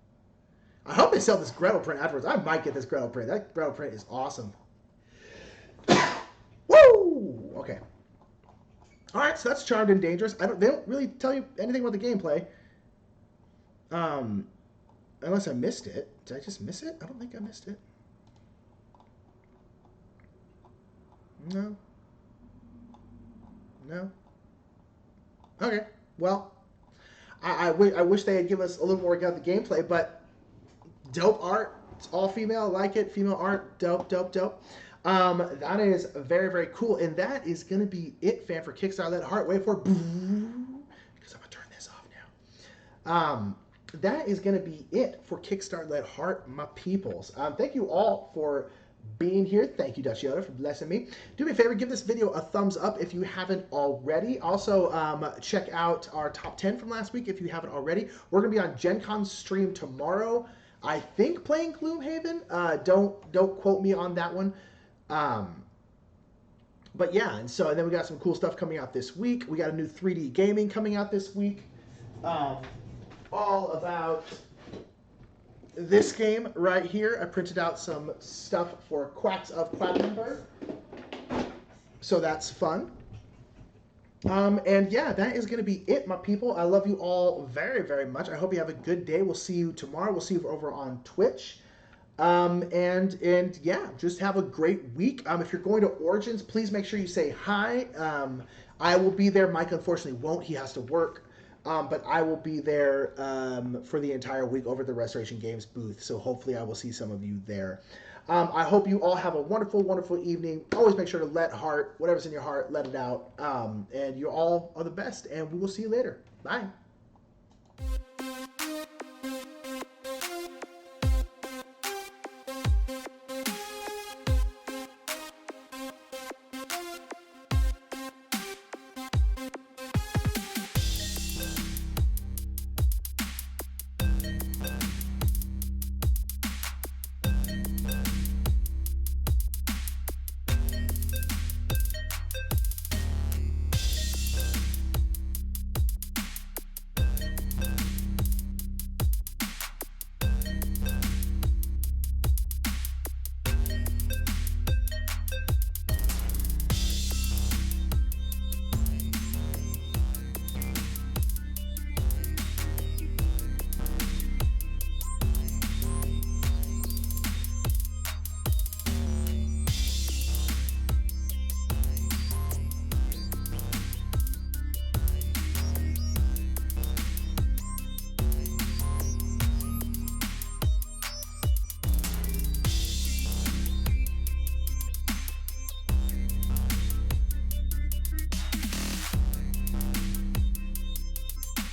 I hope they sell this Gretel print afterwards. I might get this Gretel print. That Gretel print is awesome. Woo! Okay. All right, so that's Charmed and Dangerous. They don't really tell you anything about the gameplay. Unless I missed it. Did I just miss it? I don't think I missed it. No. No. Okay. Well, I wish they had given us a little more about the gameplay, but dope art. It's all female. I like it. Female art. Dope. That is very, very cool. And that is going to be it, fan, for Kickstart Let Heart. Wait for it. Because I'm going to turn this off now. That is going to be it for Kickstart Let Heart, my peoples. Thank you all for being here. Thank you, Dutch Yoda, for blessing me. Do me a favor, give this video a thumbs up if you haven't already. Also, check out our top 10 from last week if you haven't already. We're going to be on Gen Con's stream tomorrow. I think playing Gloomhaven. Don't quote me on that one. But yeah, and then we got some cool stuff coming out this week. We got a new 3D gaming coming out this week. All about this game right here. I printed out some stuff for Quacks of Quackenberg. So that's fun. And yeah, that is going to be it, my people. I love you all very, very much. I hope you have a good day. We'll see you tomorrow. We'll see you over on Twitch. And yeah, just have a great week. If you're going to Origins, please make sure you say hi. I will be there. Mike unfortunately won't. He has to work. But I will be there for the entire week over at the Restoration Games booth. So hopefully I will see some of you there. I hope you all have a wonderful, wonderful evening. Always make sure to let heart, whatever's in your heart, let it out. And you all are the best. And we will see you later. Bye.